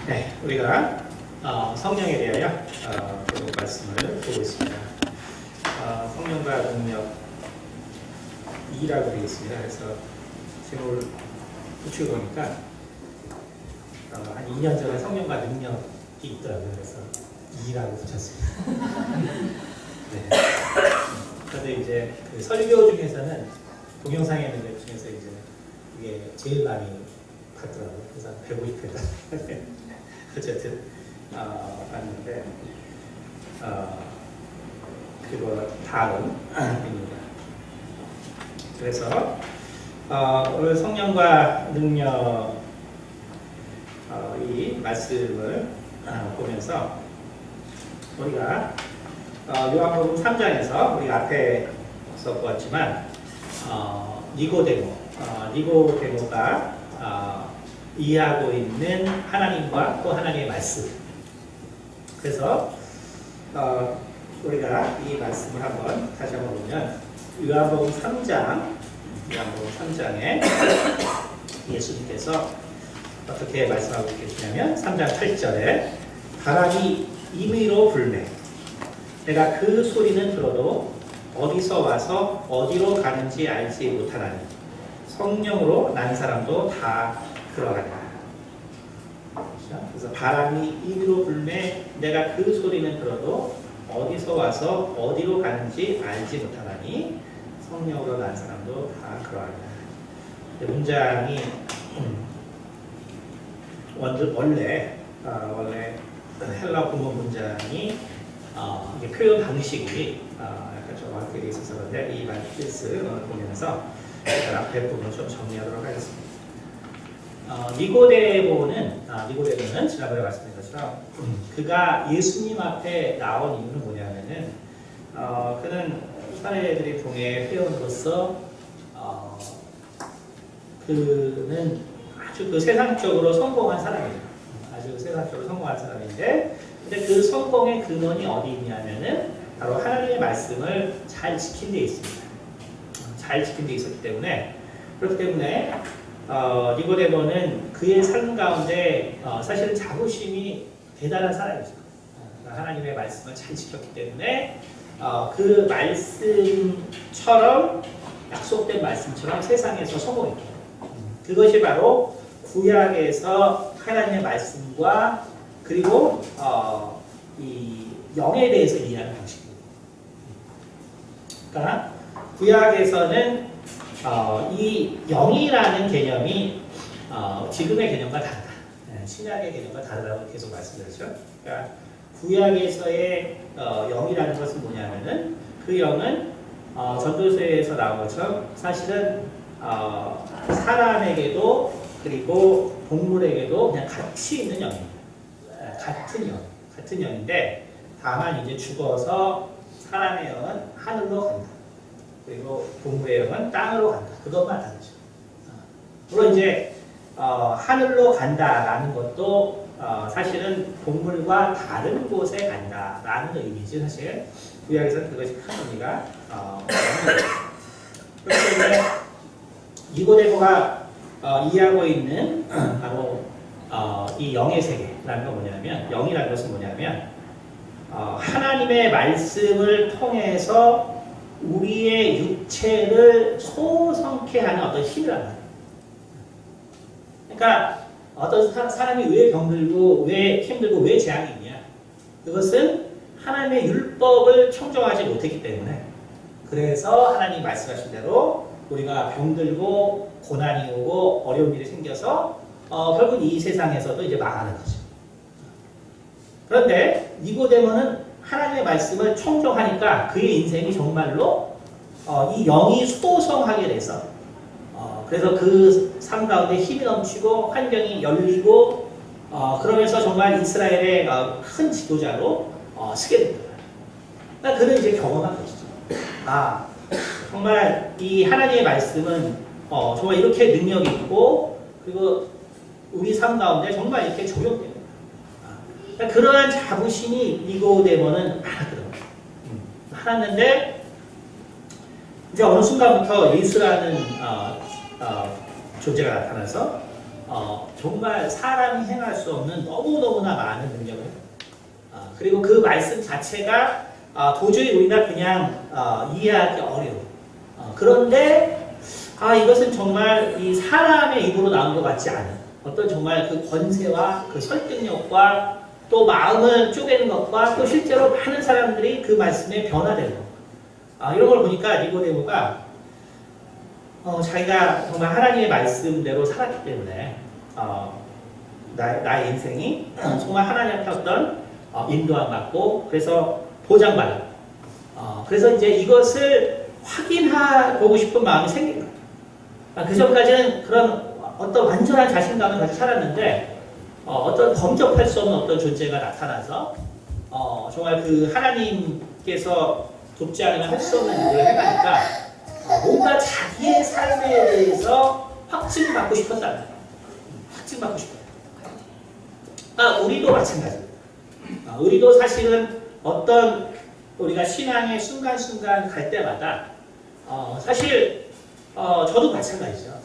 네, 우리가 성령에 대하여 계속 말씀을 보고 있습니다. 성령과 능력 2라고 되어 있습니다. 그래서 제목을 붙이고 보니까 한 2년 전에 성령과 능력이 있더라고요. 그래서 2라고 붙였습니다. 네. 그런데 이제 그 설교 중에서는 동영상에 있는 것 중에서 이제 이게 제일 많이 봤더라고요. 그래서 150회다. 어쨌든 봤는데 그거 다음입니다. 그래서 오늘 성령과 능력 이 말씀을 보면서 우리가 요한복음 3장에서 우리가 앞에서 보았지만 니고데모가 이해하고 있는 하나님과 또 하나님의 말씀. 그래서 우리가 이 말씀을 다시 한번 보면 요한복음 3장에 예수님께서 어떻게 말씀하고 계시냐면 3장 8절에 바람이 임의로 불매 내가 그 소리는 들어도 어디서 와서 어디로 가는지 알지 못하나니 성령으로 난 사람도 다 그러하니라. 그래서 바람이 임의로 불매 내가 그 소리는 들어도 어디서 와서 어디로 가는지 알지 못하나니 성령으로 난 사람도 다 그러하니라. 문장이 원래 헬라 본문 문장이 이게 표현 방식이 약간 좀 어렵게 되어 있어서 그런데 이 말뜻을 보면서 앞에 부분을 좀 정리하도록 하겠습니다. 니고데모는 지난번에 말씀드린 것처럼 그가 예수님 앞에 나온 이유는 뭐냐면은 그는 이스라엘들의 종의 회원으로서 그는 아주 세상적으로 성공한 사람이에요. 아주 세상적으로 성공한 사람인데 근데 그 성공의 근원이 어디 있냐면은 바로 하나님의 말씀을 잘 지킨 데 있습니다. 잘 지킨 데 있었기 때문에 그렇기 때문에 니고데모는 그의 삶 가운데 사실은 자부심이 대단한 사람이죠. 하나님의 말씀을 잘 지켰기 때문에 그 말씀처럼 약속된 말씀처럼 세상에서 성공했고 그것이 바로 구약에서 하나님의 말씀과 그리고 이 영에 대해서 이해하는 방식입니다. 그러니까 구약에서는 이 영이라는 개념이 지금의 개념과 다르다. 신약의 개념과 다르다고 계속 말씀드렸죠. 그러니까 구약에서의 영이라는 것은 뭐냐면은 그 영은 전도서에서 나온 것처럼 사실은 사람에게도 그리고 동물에게도 그냥 같이 있는 영입니다. 같은 영인데 다만 이제 죽어서 사람의 영은 하늘로 간다. 그리고 동물의 영은 땅으로 간다. 그것만 다르죠. 물론 이제 하늘로 간다라는 것도 사실은 동물과 다른 곳에 간다라는 의미지 사실 구약에서는 그것이 큰 의미가 그렇기 때문에 니고데모가 이해하고 있는 바로 이 영의 세계라는 건 뭐냐면 영이라는 것은 뭐냐면 하나님의 말씀을 통해서 우리의 육체를 소성케 하는 어떤 힘이란 말이에요. 그러니까 어떤 사람이 왜 병들고 왜 힘들고 왜 재앙이 있냐 그것은 하나님의 율법을 청정하지 못했기 때문에 그래서 하나님이 말씀하신 대로 우리가 병들고 고난이 오고 어려운 일이 생겨서 결국 이 세상에서도 이제 망하는 거죠. 그런데 니고데모는 하나님의 말씀을 청정하니까 그의 인생이 정말로 이 영이 소성하게 돼서 그래서 그 삶 가운데 힘이 넘치고 환경이 열리고 그러면서 정말 이스라엘의 큰 지도자로 서게 됩니다. 그러니까 그는 이제 경험한 것이죠. 정말 이 하나님의 말씀은 정말 이렇게 능력이 있고 그리고 우리 삶 가운데 정말 이렇게 적용됩니다. 그러니까 그러한 자부심이 니고데모는 많았는데 이제 어느 순간부터 예수라는 존재가 나타나서 정말 사람이 행할 수 없는 너무너무나 많은 능력을 해요. 그리고 그 말씀 자체가 도저히 우리가 그냥 이해하기 어려워. 그런데 이것은 정말 이 사람의 입으로 나온 것 같지 않은 어떤 정말 그 권세와 그 설득력과 또 마음을 쪼개는 것과 또 실제로 많은 사람들이 그 말씀에 변화되는 것. 이런 걸 보니까 니고데모가 자기가 정말 하나님의 말씀대로 살았기 때문에 나의 인생이 정말 하나님한테 어떤 인도함 받고 그래서 보장받아. 그래서 이제 이것을 확인하고 싶은 마음이 생긴 거예요. 그 전까지는 그런 어떤 완전한 자신감을 가지고 살았는데 어떤 범접할 수 없는 어떤 존재가 나타나서 정말 그 하나님께서 돕지 않으면 할 수 없는 일을 해가니까 뭔가 자기의 삶에 대해서 확증받고 싶었다는 거예요. 확증받고 싶어요. 우리도 마찬가지입니다. 우리도 사실은 어떤 우리가 신앙의 순간순간 갈 때마다 사실 저도 마찬가지죠.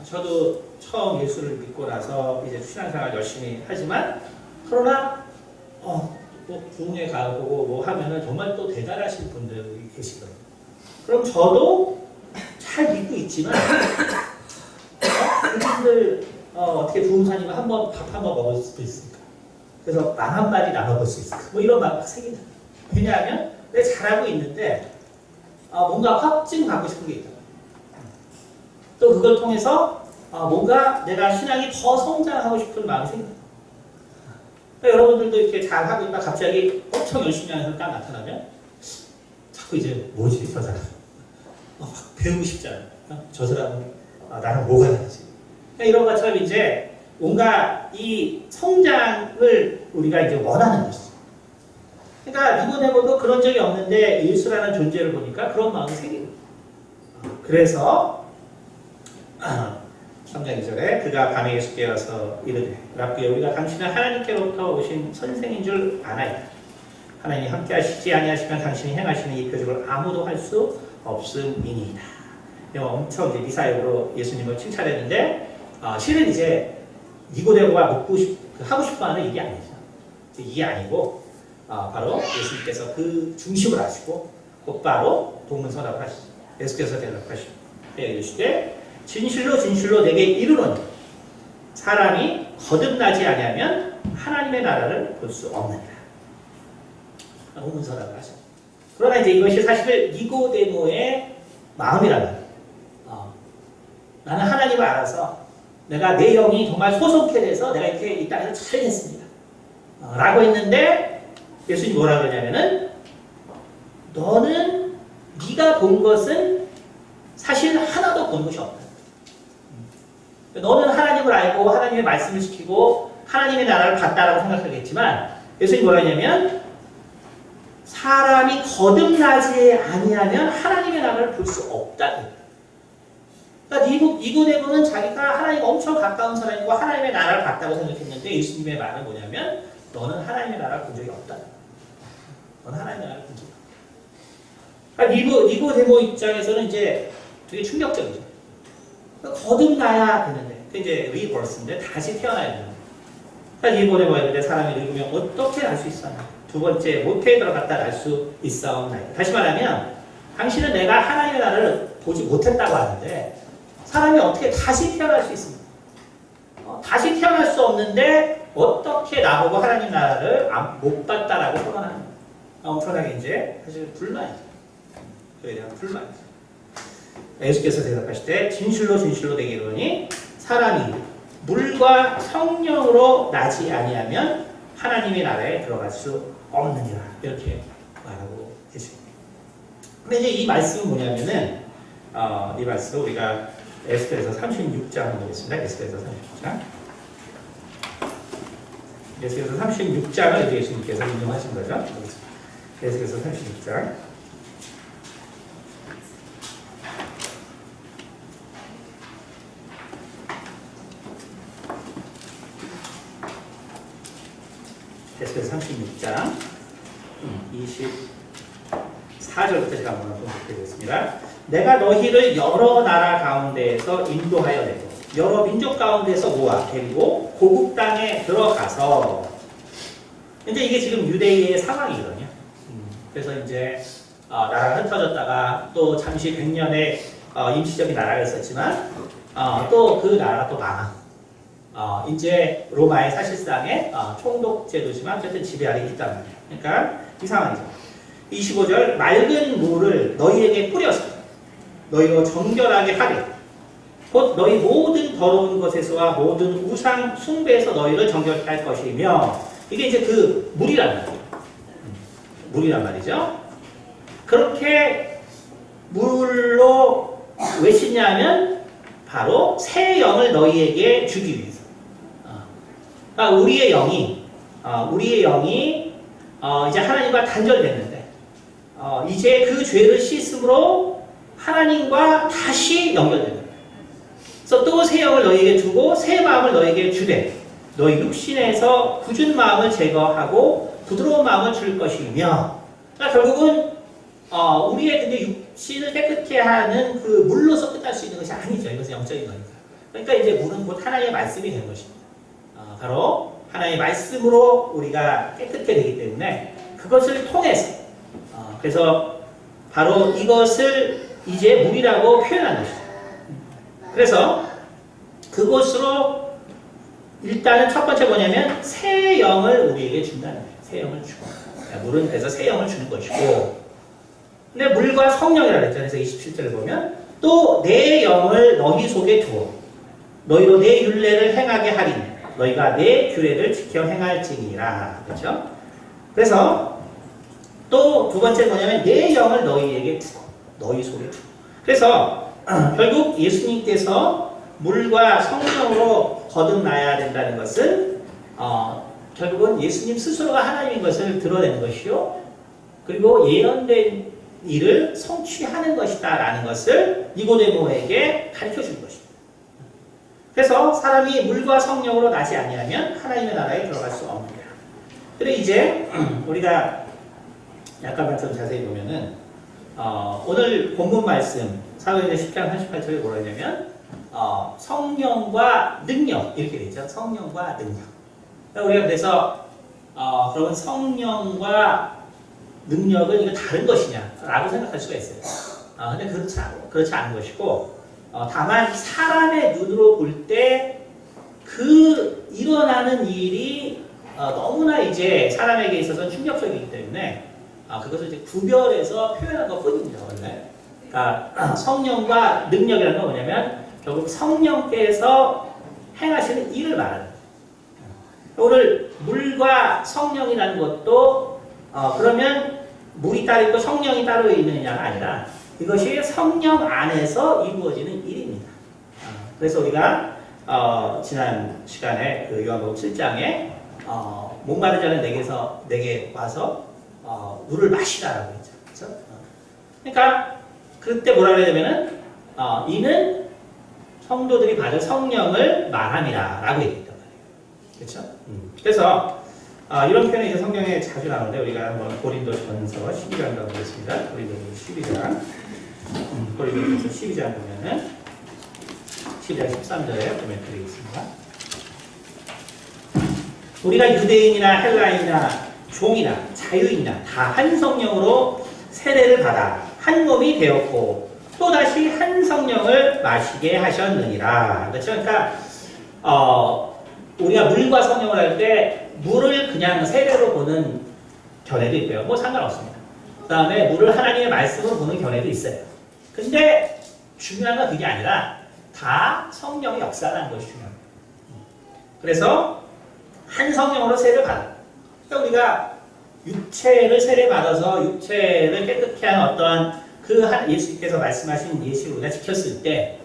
저도 처음 예수를 믿고 나서 이제 신앙생활 열심히 하지만 그러나 뭐 부흥회 가보고 뭐 하면은 정말 또 대단하신 분들이 계시거든요. 그럼 저도 잘 믿고 있지만 그분들 어떻게 부흥사님은 한번 밥 한번 먹을 수도 있을까? 그래서 말 한마디 나눠볼 수 있을까? 뭐 이런 마음이 생긴다. 왜냐하면 내가 잘하고 있는데 뭔가 확증 갖고 싶은 게 있다. 또 그걸 통해서 뭔가 내가 신앙이 더 성장하고 싶은 마음이 생긴다. 그러니까 여러분들도 이렇게 잘하고 있다 갑자기 엄청 열심히 하는 사람 딱 나타나면 자꾸 이제 뭐지 저 사람 배우고 싶잖아. 저 사람은 나랑 뭐가 다르지? 그러니까 이런 것처럼 이제 뭔가 이 성장을 우리가 이제 원하는 것이죠. 그러니까 니고데모도 그런 적이 없는데 예수라는 존재를 보니까 그런 마음이 생기는 거예요. 그래서 3장 2절에 그가 밤에 예수께 와서 이르되 라삐여 우리가 당신은 하나님께로부터 오신 선생인 줄 아나이다. 하나님이 함께 하시지 아니하시면 당신이 행하시는 이 표적을 아무도 할 수 없음이니이다. 엄청 이제 미사역으로 예수님을 칭찬했는데 실은 이제 니고데모가 하고 싶어하는 일이 아니죠. 이게 아니고 바로 예수님께서 그 중심을 하시고 곧바로 동문서답을 하시죠. 예수께서 대답하시고 이르시되 진실로 진실로 내게 이르노니 사람이 거듭나지 아니하면 하나님의 나라를 볼 수 없느니라. 동문서답을 하시죠. 그러나 이제 이것이 사실 니고데모의 마음이라는 나는 하나님을 알아서 내가 내 영이 정말 소속해 돼서 내가 이렇게 이 땅에서 잘 됐습니다. 라고 했는데 예수님이 뭐라 그러냐면은 너는 네가 본 것은 사실 하나도 본 것이 없다. 너는 하나님을 알고 하나님의 말씀을 지키고 하나님의 나라를 봤다라고 생각하겠지만 예수님이 뭐라 했냐면 사람이 거듭나지 아니하면 하나님의 나라를 볼 수 없다. 그러니까 니고데모는 자기가 하나님과 엄청 가까운 사람이고 하나님의 나라를 봤다고 생각했는데 예수님의 말은 뭐냐면 너는 하나님의 나라를 본 적이 없다. 너는 하나님의 나라를 본 적이 없다. 그러니까 니고데모 입장에서는 이제 되게 충격적이죠. 그러니까 거듭나야 되는데 그 이제 리버스인데 다시 태어나야 되는. 그러니까 니고데모가 있는데 사람이 늙으면 어떻게 날 수 있었나? 두 번째 모태에 들어갔다 날 수 있사옵나이다. 다시 말하면 당신은 내가 하나님의 나라를 보지 못했다고 하는데 사람이 어떻게 다시 태어날 수 있습니까? 다시 태어날 수 없는데 어떻게 나보고 하나님 나라를 못 봤다라고 선언하는 거예요. 엄청나게 이제 사실 불만이죠. 그에 대한 불만이죠. 예수께서 대답하실 때 진실로 진실로 내게 이르노니 사람이 물과 성령으로 나지 아니하면 하나님의 나라에 들어갈 수 없느니라 이렇게 말하고 계십니다. 근데 이제 이 말씀은 뭐냐면은 이 말씀 우리가 에스더에서 36장 보겠습니다. 에스더에서 36장. 에스더에서 36장을 예수님께서 인용하신 거죠. 에스더에서 36장. 에스더 36장 24절부터 제가 한번 봉독해 보겠습니다. 내가 너희를 여러 나라 가운데에서 인도하여 내고 여러 민족 가운데서 모아 데리고 고국 땅에 들어가서 이제 이게 지금 유대인의 상황이거든요. 그래서 이제 나라가 흩어졌다가 또 잠시 100년의 임시적인 나라가 있었지만 또 그 나라가 또 망하고 이제 로마의 사실상의 총독 제도지만 어쨌든 지배하게 있단 말이에요. 그러니까 이 상황이죠. 25절 맑은 물을 너희에게 뿌려서 너희로 정결하게 하되 곧 너희 모든 더러운 것에서와 모든 우상 숭배에서 너희를 정결케 할 것이며 이게 이제 그 물이란 말이에요. 물이란 말이죠. 그렇게 물로 왜 씻냐면 바로 새 영을 너희에게 주기 위해서. 그러니까 우리의 영이 이제 하나님과 단절됐는데 이제 그 죄를 씻음으로 하나님과 다시 연결됩니다. 그래서 또 새 영을 너희에게 주고 새 마음을 너희에게 주되 너희 육신에서 굳은 마음을 제거하고 부드러운 마음을 줄 것이며 그러니까 결국은 우리의 근데 육신을 깨끗게 하는 그 물로서 끝날 수 있는 것이 아니죠. 이것은 영적인 거니까. 그러니까 이제 물은 곧 하나님의 말씀이 되는 것입니다. 바로 하나님의 말씀으로 우리가 깨끗게 되기 때문에 그것을 통해서 그래서 바로 이것을 이제 물이라고 표현한 것이죠. 그래서 그것으로 일단은 첫 번째 뭐냐면 새 영을 우리에게 준다는 거예요. 새 영을 주고 물은 그래서 새 영을 주는 것이고 근데 물과 성령이라고 그랬죠. 그래서 27절을 보면 또 내 영을 너희 속에 두어 너희로 내 율례를 행하게 하리니 너희가 내 규례를 지켜 행할지니라. 그렇죠? 그래서 또 두 번째 뭐냐면 내 영을 너희에게 두고 너희 속에 두고 그래서 결국 예수님께서 물과 성령으로 거듭나야 된다는 것은 결국은 예수님 스스로가 하나님인 것을 드러내는 것이요. 그리고 예언된 일을 성취하는 것이다 라는 것을 니고데모에게 가르쳐준 것입니다. 그래서 사람이 물과 성령으로 나지 아니하면 하나님의 나라에 들어갈 수 없느니라. 그런데 이제 우리가 약간만 좀 자세히 보면은 오늘 본문 말씀 사도행전 10장 38절에 뭐라 했냐면 성령과 능력 이렇게 되죠. 성령과 능력. 우리가 그래서 그러면 성령과 능력은 이거 다른 것이냐라고 생각할 수가 있어요. 근데 그렇지 않은 것이고 다만 사람의 눈으로 볼 때 그 일어나는 일이 너무나 이제 사람에게 있어서 충격적이기 때문에 그것을 이제 구별해서 표현한 것 뿐입니다. 원래. 그러니까 성령과 능력이라는 건 뭐냐면 결국 성령께서 행하시는 일을 말하는 거예요. 오늘 물과 성령이라는 것도 그러면 물이 따로 있고 성령이 따로 있느냐가 아니라 이것이 성령 안에서 이루어지는 일입니다. 그래서 우리가 지난 시간에 그 요한복음 7장에 목마른 자는 내게 와서 물을 마시라라고 했죠. 그렇죠? 그러니까 그때 뭐라 그러냐면은 이는 성도들이 받을 성령을 말함이라라고 얘기했단 말이에요. 그렇죠? 그래서 이런 표현이 이제 성경에 자주 나오는데 우리가 한번 고린도전서 12장 가보겠습니다. 고린도전서 12장. 고린도전서 12장 보면은 12장 13절에 보면 드리겠습니다. 우리가 유대인이나 헬라인이나 종이나 자유인이나 다 한 성령으로 세례를 받아 한 몸이 되었고 또다시 한 성령을 마시게 하셨느니라. 그렇죠? 그러니까 우리가 물과 성령을 할 때 물을 그냥 세례로 보는 견해도 있고요. 뭐 상관없습니다. 그 다음에 물을 하나님의 말씀으로 보는 견해도 있어요. 근데 중요한 건 그게 아니라 다 성령의 역사라는 것이 중요합니다. 그래서 한 성령으로 세례를 받아. 그러니까 우리가 육체를 세례 받아서 육체를 깨끗게 하는 어떠한 그 예수님께서 말씀하신 예식을 우리가 지켰을 때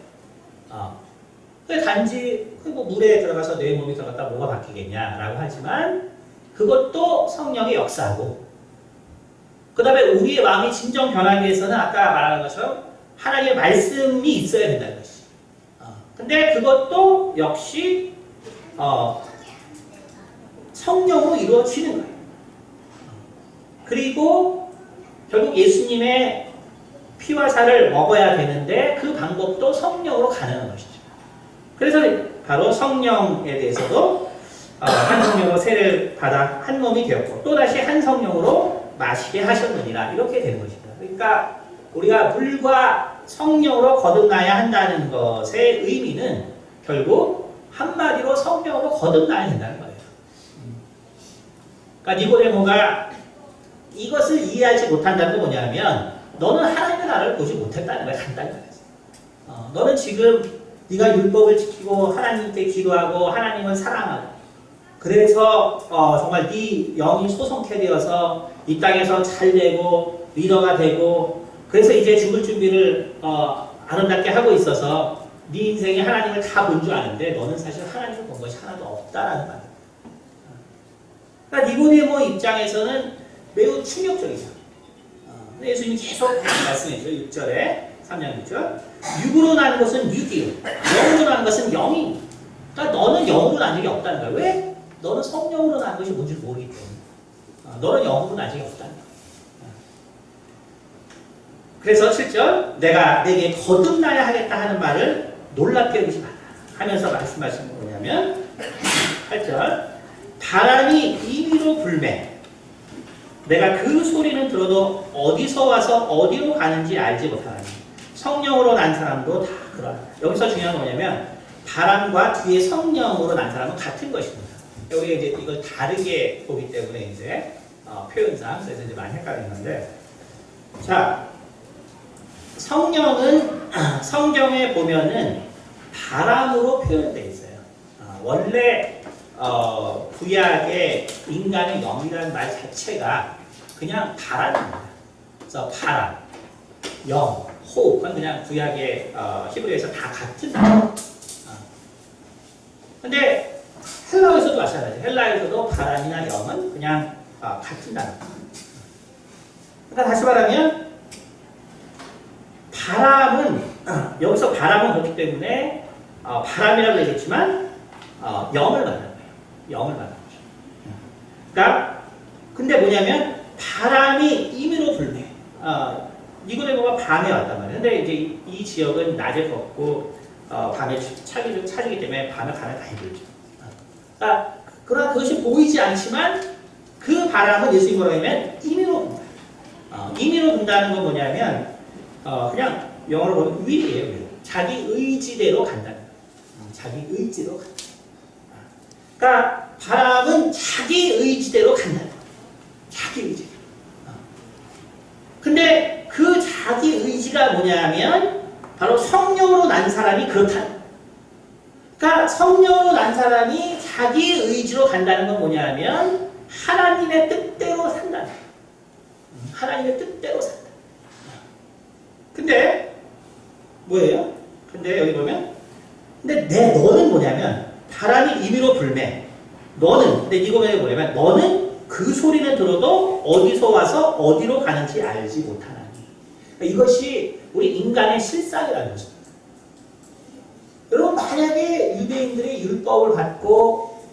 단지 뭐 물에 들어가서 내 몸이 들어갔다 뭐가 바뀌겠냐라고 하지만 그것도 성령의 역사고 그 다음에 우리의 마음이 진정 변하기 위해서는 아까 말한 것처럼 하나님의 말씀이 있어야 된다는 것이. 근데 그것도 역시 성령으로 이루어지는 거예요. 그리고 결국 예수님의 피와 살을 먹어야 되는데 그 방법도 성령으로 가능한 것이죠. 그래서 바로 성령에 대해서도 한 성령으로 세례를 받아 한 몸이 되었고 또다시 한 성령으로 마시게 하셨느니라 이렇게 되는 것입니다. 그러니까 우리가 물과 성령으로 거듭나야 한다는 것의 의미는 결국 한마디로 성령으로 거듭나야 된다는 거예요. 그러니까 니고데모가 이것을 이해하지 못한다는 게 뭐냐면 너는 하나님의 나라를 보지 못했다는 거야. 간단히 말해서. 너는 지금 네가 율법을 지키고 하나님께 기도하고 하나님을 사랑하고 그래서 정말 네 영이 소성케 되어서 이 땅에서 잘 되고 리더가 되고 그래서 이제 죽을 준비를 아름답게 하고 있어서 네 인생에 하나님을 다 본 줄 아는데 너는 사실 하나님을 본 것이 하나도 없다라는 말이에요. 그러니까 니고데모 입장에서는 매우 충격적이죠. 예수님이 계속 말씀해줘요. 6절에 3장 6절 육으로 나는 것은 육이요 영으로 나는 것은 영이 그러니까 너는 영으로 난 적이 없다는 거야. 왜? 너는 성령으로 난 것이 뭔지 모르기 때문에 너는 영으로 난 적이 없다는 거야. 그래서 7절 내가 내게 거듭나야 하겠다 하는 말을 놀랍게 여기지 마라 하면서 말씀하시는 거 뭐냐면 8절 바람이 임의로 불매 내가 그 소리는 들어도 어디서 와서 어디로 가는지 알지 못하나니 성령으로 난 사람도 다 그러하다. 여기서 중요한 건 뭐냐면 바람과 뒤에 성령으로 난 사람은 같은 것입니다. 여기 이제 이걸 다르게 보기 때문에 이제 표현상 그래서 이제 많이 헷갈리는 건데 자 성령은 성경에 보면은 바람으로 표현되어 있어요. 원래 구약의 인간의 영이라는 말 자체가 그냥 바람입니다. 그래서 바람, 영, 호흡, 그건 그냥 구약의 히브리어에서 다 같은 단어. 근데 헬라어에서도 마찬가지예요. 헬라어에서도 바람이나 영은 그냥 같은 단어. 그러니까 다시 말하면 바람은 여기서 바람은 그렇기 때문에 바람이라고 얘기했지만 영을 말하는 거예요. 영을 말하는 거죠. 그러니까 근데 뭐냐면 바람이 임의로 불매. 니고데모가 밤에 왔단 말이에요. 근데 이제 이 지역은 낮에 걷고 밤에 차지기 때문에 밤에 바람이 많이 불죠. 그러나 그것이 보이지 않지만 그 바람은 예수님 뭐라고 하면 임의로 분다. 임의로 분다는 건 뭐냐면 그냥 영어로 보면 will이에요. 자기 의지대로 간다는 거예요. 자기 의지로 간다. 그러니까 바람은 자기 의지대로 간다는 거예요. 자기 의지대로. 근데 그 자기 의지가 뭐냐면 바로 성령으로 난 사람이 그렇다는 거예요. 그러니까 성령으로 난 사람이 자기 의지로 간다는 건 뭐냐면 하나님의 뜻대로 산다는 거예요. 하나님의 뜻대로 산다. 근데 뭐예요? 근데 여기 보면 근데 너는 뭐냐면 바람이 임의로 불매 너는 근데 이거는 뭐냐면 너는 그 소리는 들어도 어디서 와서 어디로 가는지 알지 못하나니 그러니까 이것이 우리 인간의 실상이라는 것입니다. 여러분 만약에 유대인들이 율법을 받고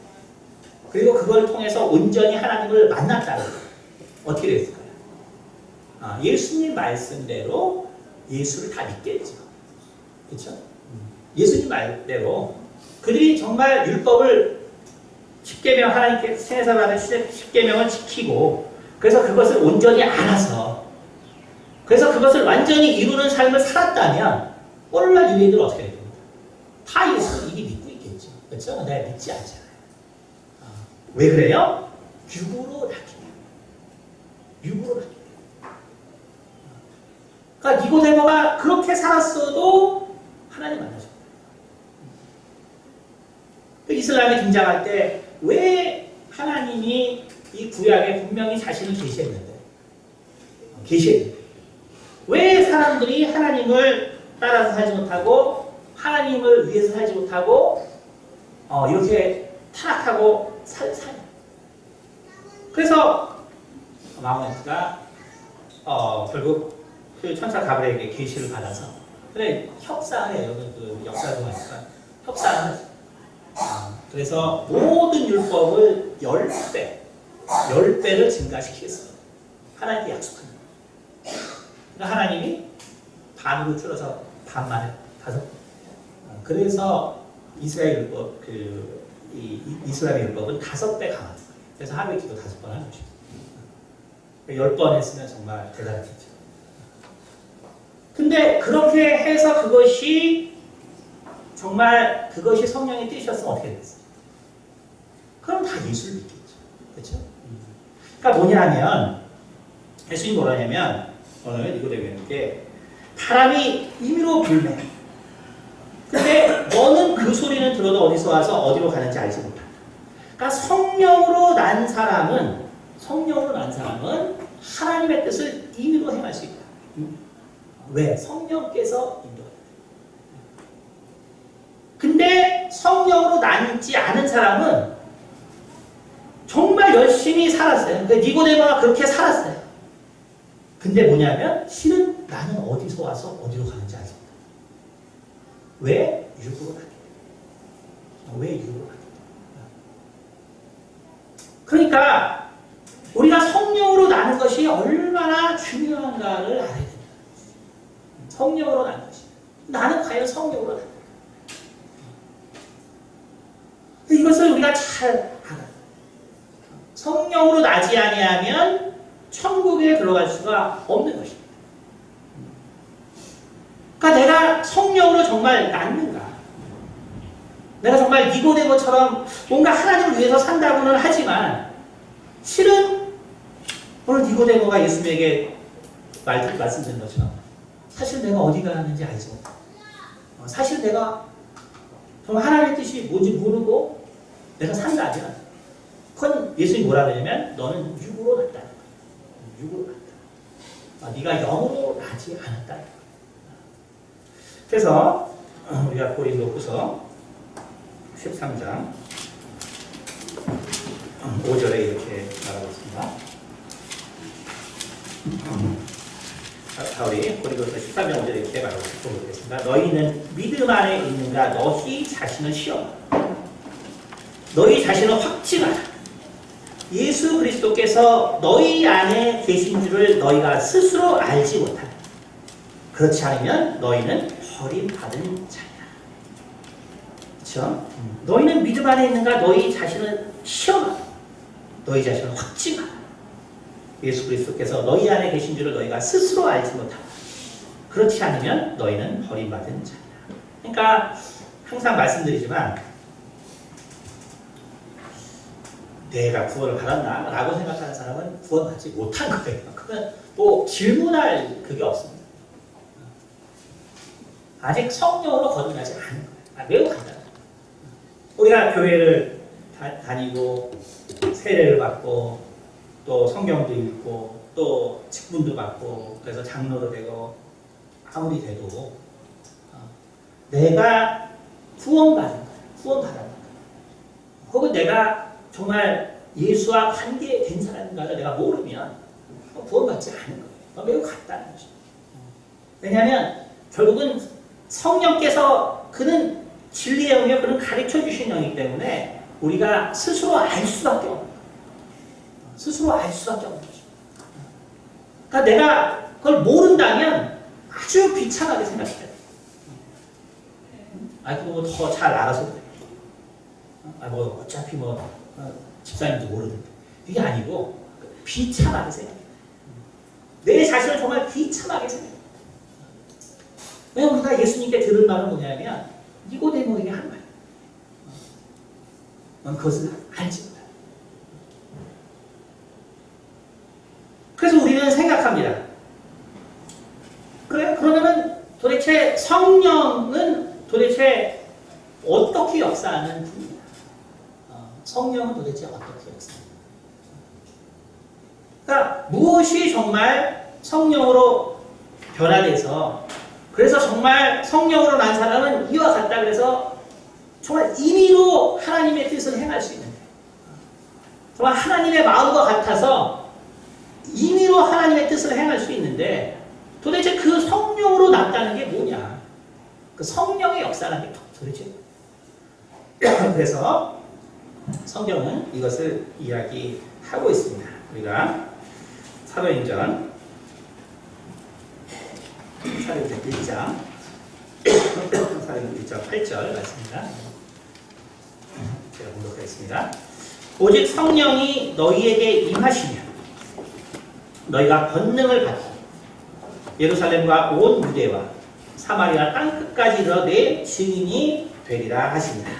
그리고 그걸 통해서 온전히 하나님을 만났다면 어떻게 됐을까요? 예수님 말씀대로 예수를 다 믿겠죠. 그렇죠? 예수님 말대로 그들이 정말 율법을 10계명 하나님께 세상 받은 10계명을 지키고 그래서 그것을 온전히 알아서 그래서 그것을 완전히 이루는 삶을 살았다면 오늘날 유대인들은 어떻게 됩니까? 다 예수를 이미 믿고 있겠죠. 그렇죠? 근데 믿지 않잖아요. 왜 그래요? 육으로 낳기 때문에. 육으로 낳기 때문에. 그러니까 니고데모가 그렇게 살았어도 하나님 만나죠. 이슬람이 등장할 때 왜 하나님이 이 구약에 분명히 자신을 계시했는데 왜 사람들이 하나님을 따라서 살지 못하고 하나님을 위해서 살지 못하고 이렇게 타락하고 사냐? 그래서 마호메트가 결국 그 천사 가브리엘에게 계시를 받아서 그래 협상을 해요. 그 역사를 보니까 협상을 하죠. 그래서 모든 율법을 10배를 증가시켰어요. 하나님께 약속하는 거예요. 그러니까 하나님이 반으로 줄여서 반만에 5. 그래서 이스라엘 율법 이슬람의 율법은 5배 강하다. 그래서 하루에 기도 5번 하는 것이죠. 10번 했으면 정말 대단하겠죠. 근데 그렇게 해서 그것이 성령의 뜻이었으면 어떻게 됐어요? 그럼 다 예수를 믿겠죠. 그렇죠? 그러니까 뭐냐면 예수님이 뭐라냐면 오늘 니고데모에게 바람이 임의로 불매. 근데 너는 그 소리는 들어도 어디서 와서 어디로 가는지 알지 못한다. 그러니까 성령으로 난 사람은 하나님의 뜻을 임의로 행할 수 있다. 왜? 성령께서 인도한다. 근데 성령으로 나지 않은 사람은 정말 열심히 살았어요. 그러니까 니고데모가 그렇게 살았어요. 근데 뭐냐면 실은 나는 어디서 와서 어디로 가는지 알지 못한다. 왜? 육으로 가게. 왜 육으로 가게? 그러니까 우리가 성령으로 나는 것이 얼마나 중요한가를 알아야 됩니다. 성령으로 나는 것이. 나는 과연 성령으로 나는 이것을 우리가 잘 알아요. 성령으로 나지 아니하면 천국에 들어갈 수가 없는 것입니다. 그러니까 내가 성령으로 정말 낫는가? 내가 정말 니고데모처럼 뭔가 하나님을 위해서 산다고는 하지만 실은 오늘 니고데모가 예수님에게 말씀드린 것처럼 사실 내가 어디 가는지 알지 못해. 사실 내가 정말 하나님의 뜻이 뭔지 모르고 내가 산다 아니야. 그건 예수님이 뭐라 그러냐면 너는 육으로 났다는 거야. 육으로 났다. 네가 영으로 나지 않았다는 거야. 그래서 우리가 고린도후서 13장 5절에 이렇게 말하고 있습니다. 바울이 고린도서 13장 5절에 이렇게 말하고 있습니다. 너희는 믿음 안에 있는가? 너희 자신을 시험하라. 너희 자신을 확증하라. 예수 그리스도께서 너희 안에 계신 줄을 너희가 스스로 알지 못하라. 그렇지 않으면 너희는 버림받은 자야. 그렇죠? 너희는 믿음 안에 있는가? 너희 자신을 시험하라. 너희 자신을 확증하라. 예수 그리스도께서 너희 안에 계신 줄을 너희가 스스로 알지 못하라. 그렇지 않으면 너희는 버림받은 자야. 그러니까 항상 말씀드리지만 내가 구원을 받았나? 라고 생각하는 사람은 구원받지 못한 거예요. 그건 뭐 질문할 그게 없습니다. 아직 성령으로 거듭나지 않은 거예요. 매우 간단해요. 우리가 교회를 다니고 세례를 받고 또 성경도 읽고 또 직분도 받고 그래서 장로도 되고 아무리 돼도 내가 구원받은 거예요. 구원받은 거예요. 혹은 내가 정말 예수와 관계된 사람인가를 내가 모르면 구원받지 않은 거예요. 매우 간단한 것이죠. 왜냐하면 결국은 성령께서 그는 진리의 영이요 그는 가르쳐 주신 영이기 때문에 우리가 스스로 알 수밖에 없는 거예요. 스스로 알 수밖에 없는 거죠. 그러니까 내가 그걸 모른다면 아주 비참하게 생각해요. 그거 더 잘 알아서 그래. 뭐 어차피 집사님도 모르는데 이게 아니고 비참하게 생각해요. 내 자신을 정말 비참하게 생각해요. 왜 우리가 예수님께 들은 말은 뭐냐면 니고데모에게 한 말. 넌 그것을 알지 못한다. 그래서 우리는 생각합니다. 그래? 그러면은 도대체 성령은 도대체 어떻게 역사하는 분이냐? 성령은 도대체 어떻게 역사하냐? 그러니까 무엇이 정말 성령으로 변화돼서 그래서 정말 성령으로 난 사람은 이와 같다 그래서 정말 임의로 하나님의 뜻을 행할 수 있는데 정말 하나님의 마음과 같아서 임의로 하나님의 뜻을 행할 수 있는데 도대체 그 성령으로 났다는 게 뭐냐? 그 성령의 역사라는 게 도대체 그래서 성경은 이것을 이야기하고 있습니다. 우리가 사도행전 1장 8절 말씀입니다. 제가 공독하겠습니다. 오직 성령이 너희에게 임하시면 너희가 권능을 받고 예루살렘과 온 유대와 사마리아 땅끝까지 이르러 내 증인이 되리라 하십니다.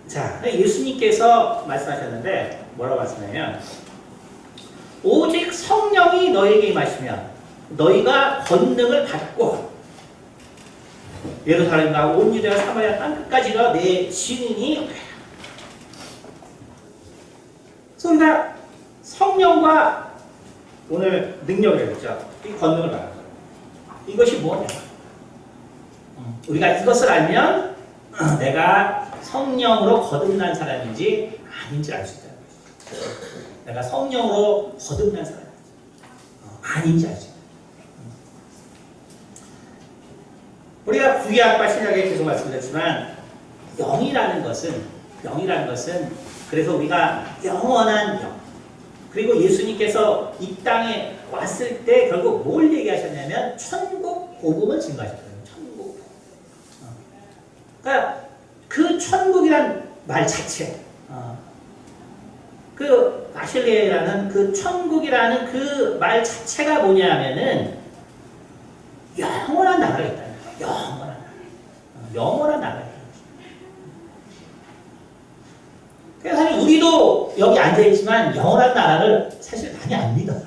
자, 예수님께서 말씀하셨는데 뭐라고 말씀하냐면 오직 성령이 너희에게 임하시면 너희가 권능을 받고 예루살렘과 온 유대와 사마리아 땅끝까지 이르러 내 증인이 되리라. 그러니까 성령과 오늘 능력을 했죠. 이 권능을 말하는 거예요. 이것이 뭐냐? 우리가 이것을 알면 내가 성령으로 거듭난 사람인지 아닌지 알 수 있다는 거죠. 내가 성령으로 거듭난 사람인지 아닌지 알 수 있다. 우리가 구약과 신약에 계속 말씀드렸지만 영이라는 것은 그래서 우리가 영원한 영 그리고 예수님께서 이 땅에 왔을 때 결국 뭘 얘기하셨냐면 천국 복음을 증거하셨거든요. 천국 복음. 그러니까 그 천국이란 말 자체 그 마실레라는 그 천국이라는 그 말 자체가 뭐냐면은 영원한 나라가 있다는 거예요. 영원한 나라가 있다는 거죠. 그래서 사실 우리도 여기 앉아있지만 영원한 나라를 사실 많이 안 믿어요.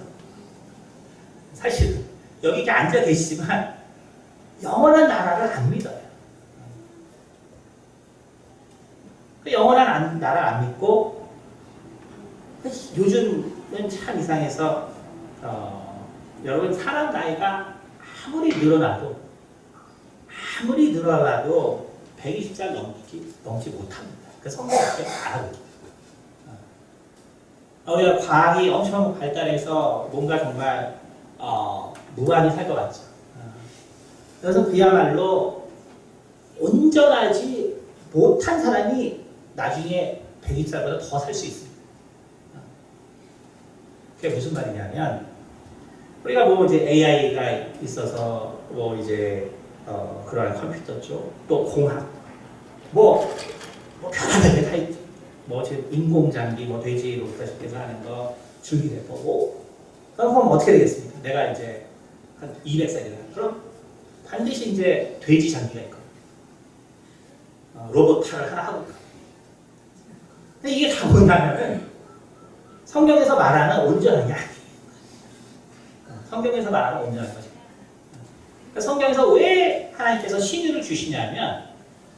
사실 여기 이렇게 앉아 계시지만 영원한 나라를 안 믿어요. 영원한 나라를 안 믿고 요즘은 참 이상해서 여러분 사람 나이가 아무리 늘어나도 120살 넘지 못합니다. 그 성경학교 알아요. 우리가 과학이 엄청 발달해서 뭔가 정말 무한히 살 것 같죠. 그래서 그야말로 온전하지 못한 사람이 나중에 120살보다 더 살 수 있습니다. 그게 무슨 말이냐면 우리가 뭐 이제 AI가 있어서 뭐 이제 그런 컴퓨터 쪽, 또 공학, 뭐 별하는 게 다 있죠. 뭐 지금 인공장기, 뭐 돼지로부터 시켜서 하는 거, 줄기세포, 뭐 그럼 어떻게 되겠습니까? 내가 이제 한 200살이다. 그럼 반드시 이제 돼지 장기가 있거든요. 로봇타를 하나 하고 있거든요. 근데 이게 다 뭐냐면은 성경에서 말하는 온전한 게 아니에요. 성경에서 말하는 온전한 것이. 성경에서 왜 하나님께서 신유를 주시냐면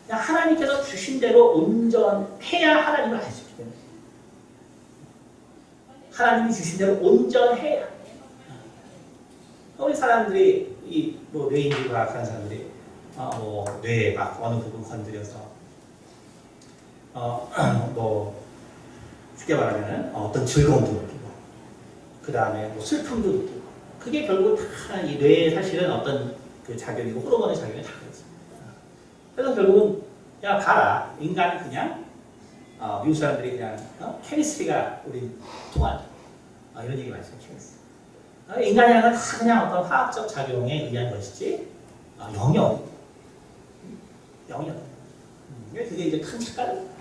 그냥 하나님께서 주신 대로 온전해야 하나님을 알 수 있기 때문에. 하나님이 주신 대로 온전해야. 우리 사람들이 이 뭐 뇌인지 과학하는 사람들이 뭐 뇌에 막 어느 부분 건드려서 뭐 쉽게 말하면은 어떤 즐거움도 느끼고 그 다음에 뭐 슬픔도 느끼고 그게 결국 다 이 뇌에 사실은 어떤 그 작용이고 호르몬의 작용이 다 그렇습니다. 그래서 결국은 야 봐라 인간은 그냥 미국 사람들이 그냥 케미스트리가 우리 통한다 이런 얘기 많이 했어요. 케미스트리. 인간이라는 건 다 그냥 어떤 화학적 작용에 의한 것이지 영이 없는 영이 없는 그게 이제 큰 착각입니다.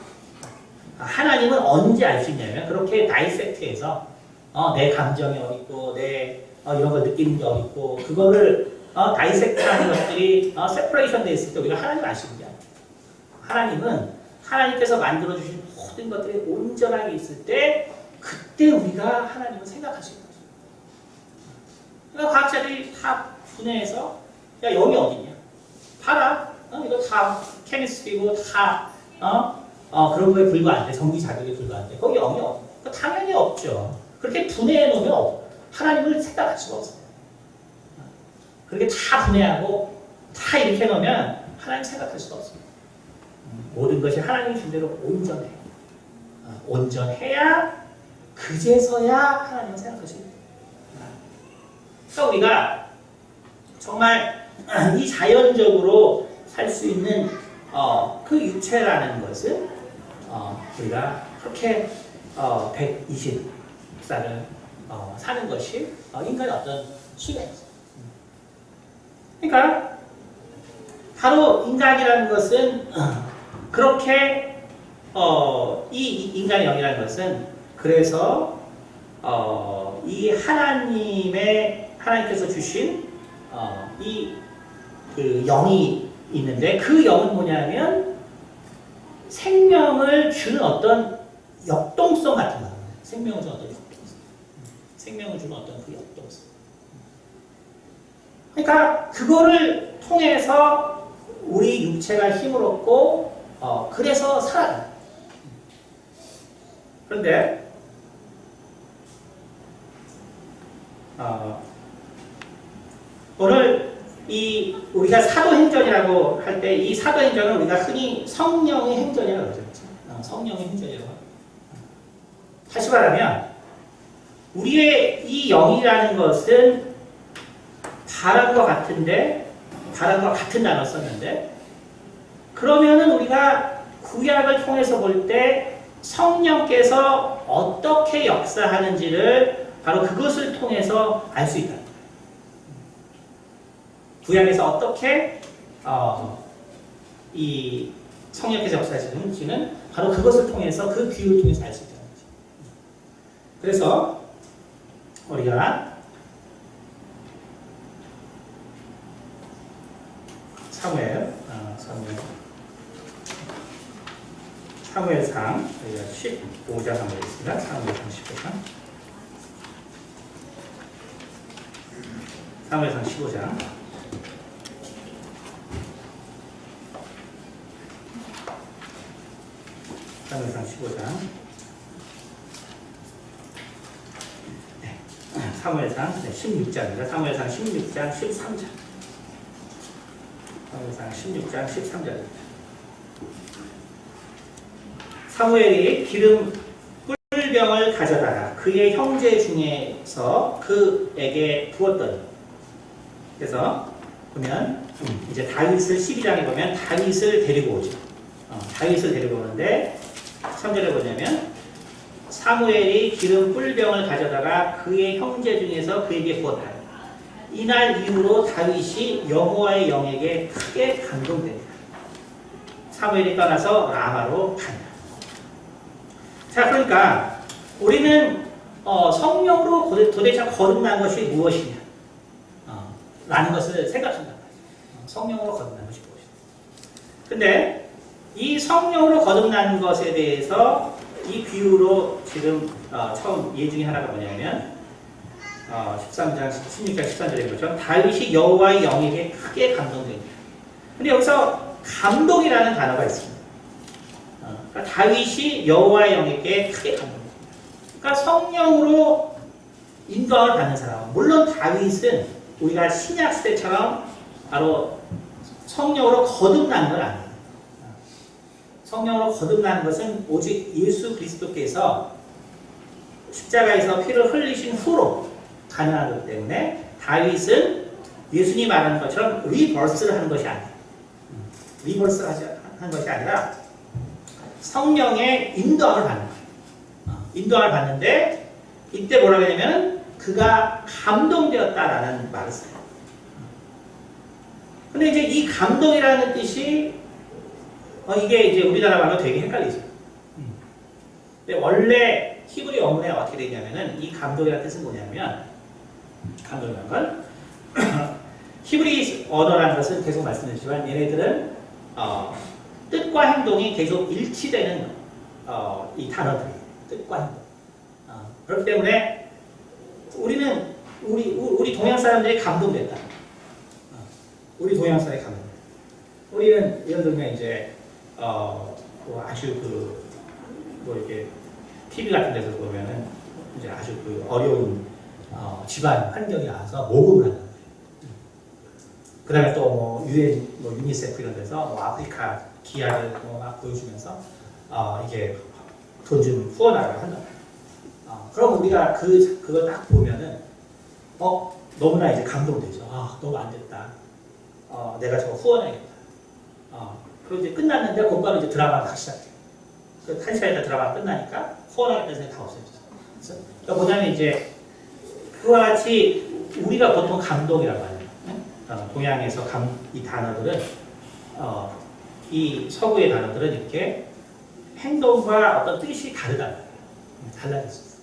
하나님은 언제 알 수 있냐면 그렇게 다이섹트해서 내 감정이 어딨고 내 이런 걸 느끼는 게 어딨고 그거를 다이섹트하는 것들이 세퍼레이션 돼 있을 때 우리가 하나님을 알 수 있는 게 아니에요. 하나님은 하나님께서 만들어주신 모든 것들이 온전하게 있을 때 그때 우리가 하나님을 생각할 수 있는 거죠. 그러니까 과학자들이 다 분해해서 야 영이 어딨냐 봐라 이거 다 케미스트리고 다 그런 거에 불과한데 전기 자극에 불과한데 거기 영이 없어. 당연히 없죠. 그렇게 분해해 놓으면 하나님을 생각할 수가 없어요. 그렇게 다 분해하고 다 이렇게 놓으면 하나님 생각할 수가 없습니다. 모든 것이 하나님이 준 대로 온전해. 온전해야 그제서야 하나님을 생각할 수 있습니다. 그러니까 우리가 정말 이 자연적으로 살 수 있는 그 육체라는 것은 우리가 그렇게 120살을 사는 것이 인간의 어떤 수명이죠. 그러니까 바로 인간이라는 것은 그렇게 이 인간의 영이라는 것은 그래서 이 하나님께서 주신 이 그 영이 있는데 그 영은 뭐냐면 생명을 주는 어떤 역동성 같은 거예요. 생명을 주는 어떤 역동성. 생명을 주는 어떤 그 역동성. 그러니까 그거를 통해서 우리 육체가 힘을 얻고 그래서 살아가요. 그런데 오늘 이 우리가 사도행전이라고 할 때 이 사도행전은 우리가 흔히 성령의 행전이라고 그러죠. 성령의 행전이라고 합니다. 다시 말하면 우리의 이 영이라는 것은 바람과 같은데 바람과 같은 단어 썼는데 그러면은 우리가 구약을 통해서 볼 때 성령께서 어떻게 역사하는지를 바로 그것을 통해서 알 수 있다. 구약에서 어떻게 이 성령께서 역사하시는지는 바로 그것을 통해서 그 귀를 통해서 알 수 있다는 거죠. 그래서 우리가 사무엘상 15장 한번 보겠습니다. 사무엘상 15장. 사무엘상 15장. 사무엘상 15장. 네. 사무엘상 16장입니다. 사무엘상 16장 13절. 사무엘상 16장 13절입니다. 사무엘이 기름 뿔병을 가져다가 그의 형제 중에서 그에게 부었더니 그래서 보면 이제 다윗을 12장에 보면 다윗을 데리고 오죠. 다윗을 데리고 오는데 3절에 뭐냐면 사무엘이 기름 뿔병을 가져다가 그의 형제 중에서 그에게 부었다. 이날 이후로 다윗이 여호와의 영에게 크게 감동됩니다. 사무엘이 떠나서 라마로 간다. 자, 그러니까 우리는 성령으로 도대체 거듭난 것이 무엇이냐 라는 것을 생각한단 말이에요. 성령으로 거듭난 것이 무엇이냐. 근데 이 성령으로 거듭나는 것에 대해서 이 비유로 지금 처음 예 중에 하나가 뭐냐면 13장, 16장, 13절에 보죠. 다윗이 여호와의 영에게 크게 감동됩니다. 근데 여기서 감동이라는 단어가 있습니다. 그러니까 다윗이 여호와의 영에게 크게 감동됩니다. 그러니까 성령으로 인도함을 받는 사람. 물론 다윗은 우리가 신약 시대처럼 바로 성령으로 거듭나는 건 아니에요. 성령으로 거듭나는 것은 오직 예수 그리스도께서 십자가에서 피를 흘리신 후로 가능한 것 때문에 다윗은 예수님이 말하는 것처럼 리버스를 하는 것이 아니에요. 리버스를 하는 것이 아니라 성령의 인도함을 받는 거예요. 인도함을 받는데 이때 뭐라고 하냐면 그가 감동되었다라는 말을 써요. 근데 이제 이 감동이라는 뜻이 이게 이제 우리나라 말로 되게 헷갈리죠. 근데 원래 히브리 원문에 어떻게 되냐면은 이 감동이라는 뜻은 뭐냐면 감동이라는 건 히브리 언어라는 것은 계속 말씀드렸지만 얘네들은 뜻과 행동이 계속 일치되는 이 단어들이에요. 뜻과 행동. 그렇기 때문에 우리는 우리 동양 사람들이 감동됐다. 우리 동양 사람이 감동됐다. 우리는 예를 들면 이제 뭐 아주 뭐 이렇게 TV 같은 데서 보면은 이제 아주 어려운 집안 환경이 나와서 모금을 한다. 그 다음에 또 뭐 유엔, 뭐 유니세프 이런 데서 뭐 아프리카 기아를 막 보여주면서 이게 돈 좀 후원하라고 한다. 그럼 우리가 그걸 딱 보면은 너무나 이제 감동되죠. 너무 안 됐다. 내가 저거 후원해야겠다. 그리고 이제 끝났는데 곧바로 이제 드라마가 다시 시작해요. 그 한 시간이다 드라마가 끝나니까 후원하겠다는 생각이 다 없어졌어요. 그러니까 뭐냐면 이제 그와 같이 우리가 보통 감동이라고 하는 동양에서 이 단어들은 이 서구의 단어들은 이렇게 행동과 어떤 뜻이 다르다. 달라질 수 있어요.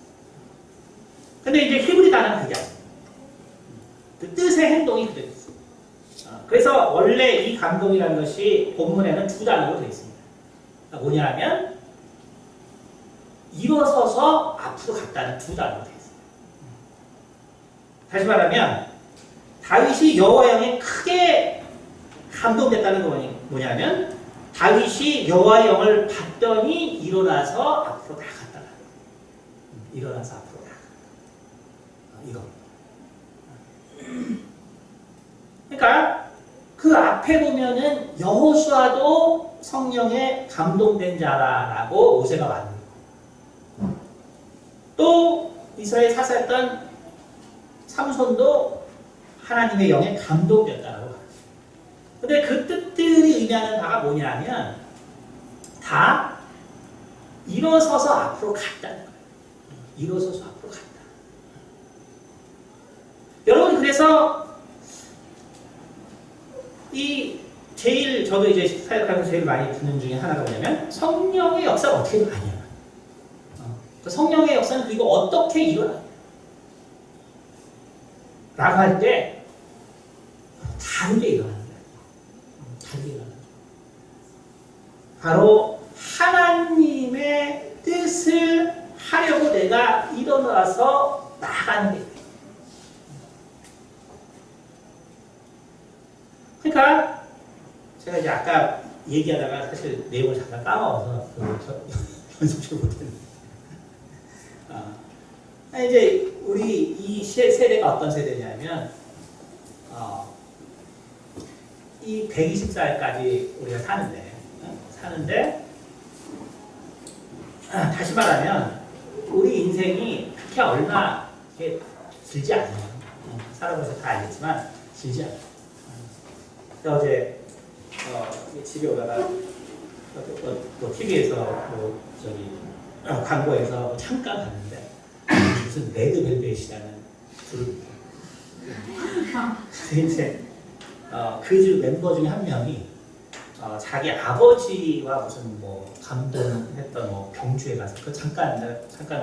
근데 이제 히브리 단어는 그게 아니에요. 그 뜻의 행동이 그대로 있어요. 그래서 원래 이 감동이라는 것이 본문에는 두 단어로 되어 있습니다. 뭐냐면 일어서서 앞으로 갔다는 두 단어로 되어 있어요. 다시 말하면 다윗이 여호와 영에 크게 감동됐다는 건 뭐냐면 다윗이 여호와 영을 봤더니 일어나서 앞으로 나갔다. 일어나서 앞으로 나갔다. 이거. 그러니까 그 앞에 보면은 여호수아도 성령에 감동된 자라고 모세가 말합니다. 또 이스라엘 사사였던 삼손도 하나님의 영에 감동되었다고 합니다. 근데 그 뜻들이 의미하는 바가 뭐냐면 다 일어서서 앞으로 갔다는 거예요. 일어서서 앞으로 갔다. 여러분 그래서 저도 이제 사역하면서 제일 많이 듣는 중에 하나가 뭐냐면 성령의 역사가 어떻게 일어나냐. 그 성령의 역사는 그리고 어떻게 일어나냐. 라고 할 때 다르게 일어나는 거예요. 다르게 일어나는 거예요. 바로 하나님의 뜻을 하려고 내가 일어나서 나가는 게 있어요. 그러니까 제가 이제 아까 얘기하다가 사실 내용을 잠깐 까먹어서 연습을 못했는데 이제 우리 이 세대가 어떤 세대냐면 이 120살까지 우리가 사는데 다시 말하면 우리 인생이 그렇게 얼마 길지 않아요. 살아보셔서 다 알겠지만 길지 않아요. 어제 집에 오다가 TV에서 광고에서 잠깐 봤는데 무슨 레드벨벳이라는 그룹이 이제 그 집 멤버 중에 한 명이 자기 아버지와 무슨 뭐 감동했던 뭐 병주에 가서 그 잠깐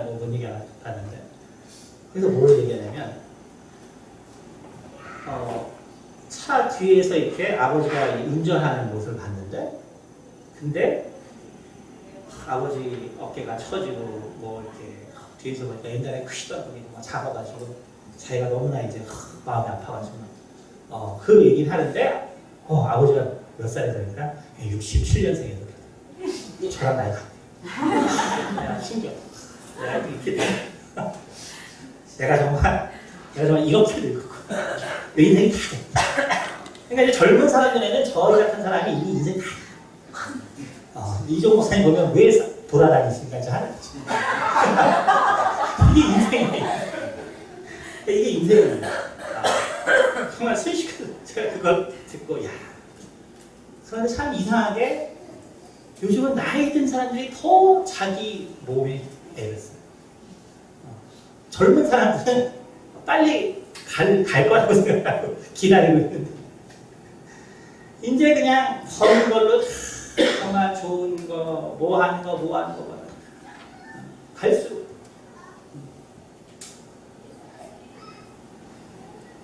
뭐 뭔 얘기 봤는데 그래서 뭘 얘기하냐면 차 뒤에서 이렇게 아버지가 운전하는 모습을 봤는데 근데 아버지 어깨가 처지고 뭐 이렇게 뒤에서 보니까 옛날에 크시던 분이 막 잡아가지고 자기가 너무나 이제 마음이 아파가지고 그 얘기를 하는데 아버지가 몇 살이 되니까 67년생이에요. 저랑 나이가 내가 신기해. 내가 이렇게 내가 정말 이렇게 늙고 내 인생이 다 됐다. 그러니까 이제 젊은 사람 중에는 저희 같은 사람이 이미 인생 다 됐다. 이종 목사님 보면 왜 돌아다니시니까 이제 하는 거지. 이게 인생이에요. 이게 인생이에요. 정말 순식간에 제가 그걸 듣고 그런데 참 이상하게 요즘은 나이 든 사람들이 더 자기 몸에 애를 써요. 젊은 사람들은 빨리 갈 거라고 생각하고 기다리고 있는데 이제 그냥 버는 걸로 정말 좋은 거, 뭐 하는 거 갈수록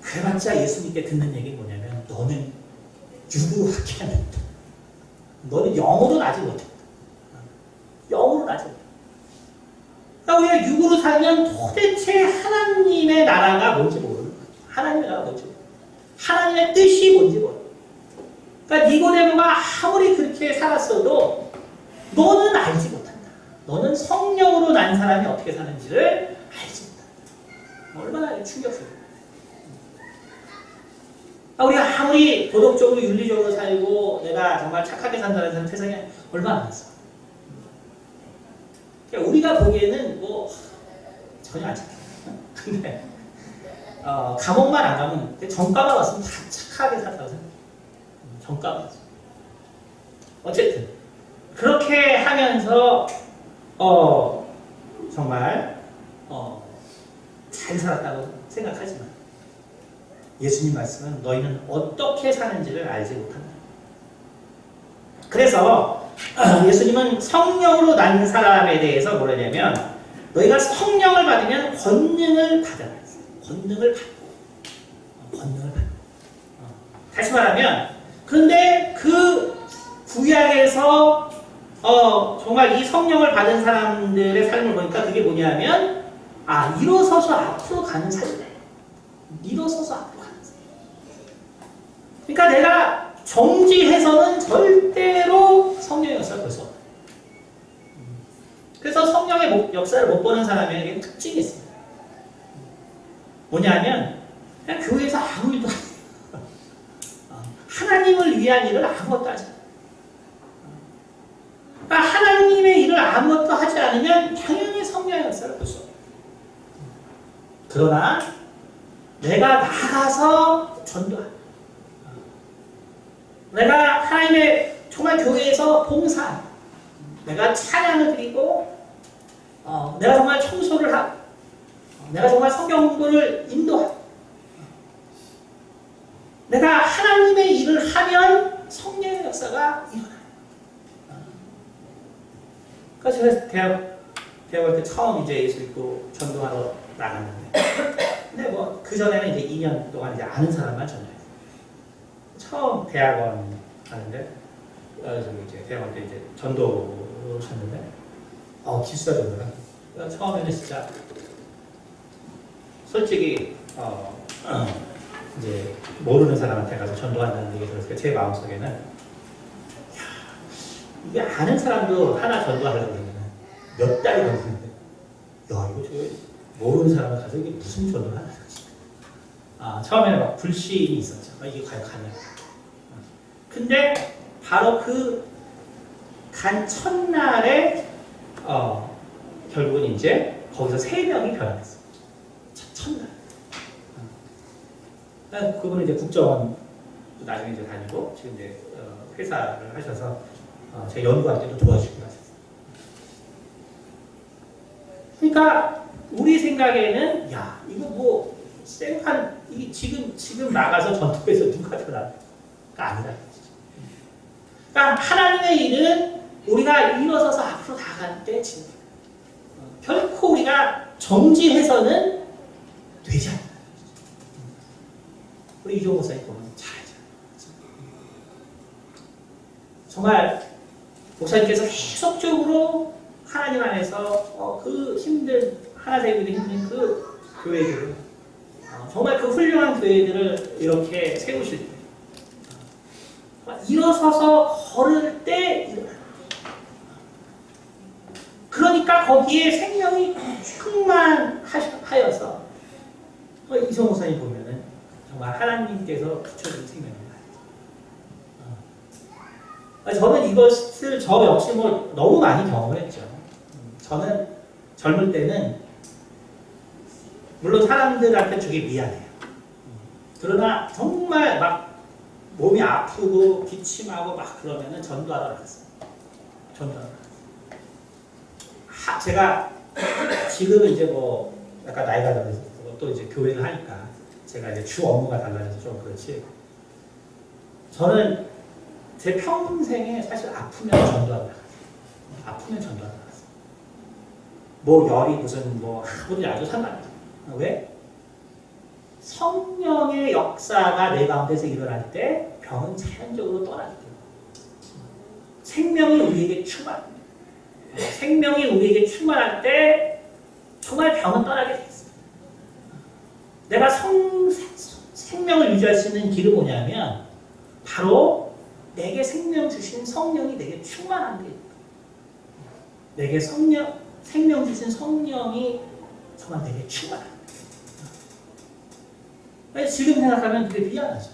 그래봤자 예수님께 듣는 얘기는 뭐냐면 너는 육으로밖에 안 된다. 너는 영으로 나지 못한다. 영으로 나지 못한다. 그러니까 우리가 육으로 살면 도대체 하나님의 나라가 뭔지 모르는 거예요. 하나님의 나라가 뭔지 모르는 거예요. 하나님의 뜻이 뭔지 모르는 거예요. 그러니까 니고데모가 아무리 그렇게 살았어도 너는 알지 못한다. 너는 성령으로 난 사람이 어떻게 사는지를 알지 못한다. 얼마나 충격적이에요. 우리가 아무리 도덕적으로 윤리적으로 살고 내가 정말 착하게 산다는 사람 세상에 얼마나 많았어. 그러니까 우리가 보기에는 뭐 전혀 안 착해. 근데 감옥만 안 가면 정가만 왔으면 다 착하게 산다고 생각해. 정가만 왔어. 어쨌든 그렇게 하면서 정말 잘 살았다고 생각하지만 예수님 말씀은 너희는 어떻게 사는지를 알지 못한다. 그래서 예수님은 성령으로 난 사람에 대해서 뭐라냐면 너희가 성령을 받으면 권능을 받아라. 권능을 받고 권능을 받고 다시 말하면 그런데 그 구약에서 정말 이 성령을 받은 사람들의 삶을 보니까 그게 뭐냐면 일어서서 앞으로 가는 삶이에요. 일어서서 앞으로 가는 삶. 그러니까 내가 정지해서는 절대로 성령의 역사를 볼 수 없다. 그래서 성령의 역사를 못 보는 사람에게 특징이 있습니다. 뭐냐면 그냥 교회에서 아무 일도 안 해요. 하나님을 위한 일을 아무것도 하지 않아요. 그러니까 하나님의 일을 아무것도 하지 않으면 당연히 성령의 역사를 볼 수 없어요. 그러나 내가 나가서 전도하고 내가 하나님의 정말 교회에서 봉사하고 내가 찬양을 드리고 내가 정말 청소를 하고 내가 정말 성경 공부를 인도하고 내가 하나님의 일을 하면 성령의 역사가 일어나요. 그래서 제가 대학 올 때 처음 이제 예수 믿고 전도하러 나갔는데 근데 뭐 그 전에는 이제 2년 동안 이제 아는 사람만 전도했어요. 처음 대학원 가는데 저기 이제 대학원 때 이제 전도를 쳤는데 기숙사 전도라. 처음에는 진짜 솔직히 이제 모르는 사람한테 가서 전도한다는 얘기 들었을 때 제 마음속에는 이게 아는 사람도 하나 전도하려고 그러면 몇 달이 걸리는데 이거 저 모르는 사람을 가서 이게 무슨 전도를 하나 처음에는 막 불신이 있었죠. 이게 과연 가냐. 근데 바로 그 간 첫날에 결국은 이제 거기서 3명이 변화됐어요. 첫날. 그분은 이제 국정원 나중에 이제 다니고 지금 이제 회사를 하셔서 제 연구할 때도 도와주기로 하셨어요. 그러니까 우리 생각에는 이거 뭐 생판 이게 지금 나가서 전투에서 누가 변화가 아니라. 그러니까 하나님의 일은 우리가 일어서서 앞으로 나갈 때 결코 우리가 정지해서는 되지 않아요. 우리 이종 목사님 보면 잘 알죠. 정말 목사님께서 계속적으로 하나님 안에서 그 힘든 하나 되기도 힘든 그 교회들을 정말 그 훌륭한 교회들을 이렇게 세우실 때 일어서서 걸을 때 일어나요. 그러니까 거기에 생명이 충만하여서 이종 목사님 보면은 정말 하나님께서 비춰준 생명입니다. 저는 이것을 저 역시 뭐 너무 많이 경험을 했죠. 저는 젊을 때는 물론 사람들한테 되게 미안해요. 그러나 정말 막 몸이 아프고 기침하고 막 그러면은 전도하러 갔어요. 전도하러 갔어요. 제가 지금은 이제 뭐 약간 나이가 들어서 또 이제 교회를 하니까 제가 이제 주 업무가 달라져서 좀 그렇지. 저는 제 평생에 사실 아프면 전도하러 나갔어요. 아프면 전도하러 나갔어요. 뭐 열이 무슨 뭐 아무리 아주 상관없어요. 왜? 성령의 역사가 내 가운데서 일어날 때 병은 자연적으로 떠나게 돼요. 생명이 우리에게 충만합니다. 생명이 우리에게 충만할 때 정말 병은 떠나게 돼 있어요. 내가 생명을 유지할 수 있는 길은 뭐냐면 바로 내게 생명 주신 성령이 내게 충만한 게 있다. 내게 생명 주신 성령이 정말 내게 충만한 게. 지금 생각하면 되게 미안하죠.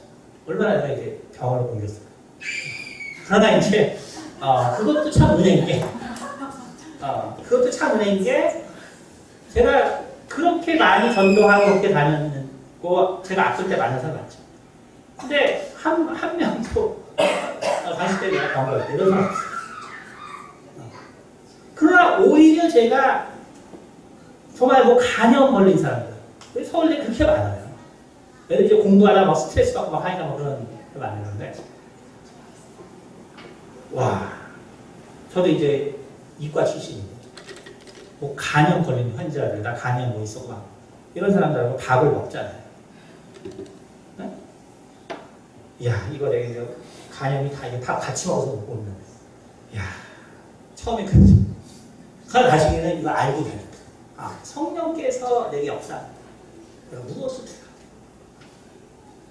얼마나 내가 이제 병원을 옮겼어요. 그러나 이제 그것도 참 은혜인 게 그것도 참 은혜인 게 제가 그렇게 많이 전도하고 그렇게 다녔고 제가 아플 때 많은 사람 많죠. 근데 한 명도 40대 내가 병원을 때 이런 사람 없어요. 그러나 오히려 제가 정말 뭐 간염 걸린 사람들 서울대 그렇게 많아요. 얘들 이제 공부하다 막 스트레스 받고 막 하니까 뭐 그런 게 많은데 와 저도 이제 이과 출신인데 뭐 간염 걸린 환자들, 나 간염 뭐 있어 막 이런 사람들하고 밥을 먹잖아요. 네? 야, 이거 내가 이제 간염이 다 이게 밥 같이 먹어서 먹고 있는데, 야, 처음에 그랬지. 그러나 나중에는 이거 알고 되니까, 아, 성령께서 내게 역사, 내가 무엇을 해가?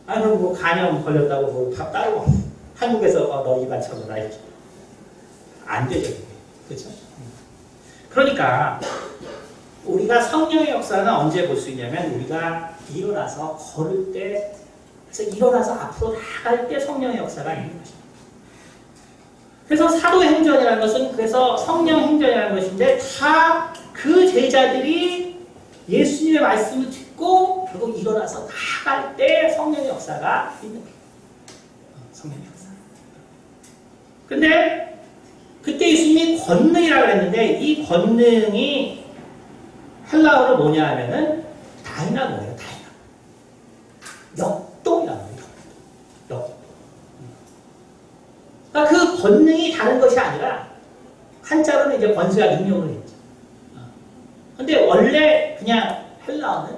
아니 뭐 간염 걸렸다고 뭐 밥 따로 한국에서 너 입안 쳐줘라 이렇게 안 되죠, 그렇죠? 그러니까 우리가 성령의 역사는 언제 볼 수 있냐면 우리가 일어나서 걸을 때, 그래서 일어나서 앞으로 나갈 때 성령의 역사가 있는 것입니다. 그래서 사도행전이라는 것은 그래서 성령 행전이라는 것인데 다 그 제자들이 예수님의 말씀을 듣고 결국 일어나서 나갈 때 성령의 역사가 있는 거예요. 성령의 역사. 근데 그때 예수님이 권능이라고 했는데 이 권능이 헬라어로 뭐냐 하면은 다이나모예요. 다이나모. 역동이라고 해요. 역동. 그러니까 그 권능이 다른 것이 아니라 한자로는 이제 권세와 능력을 했죠. 근데 원래 그냥 헬라어는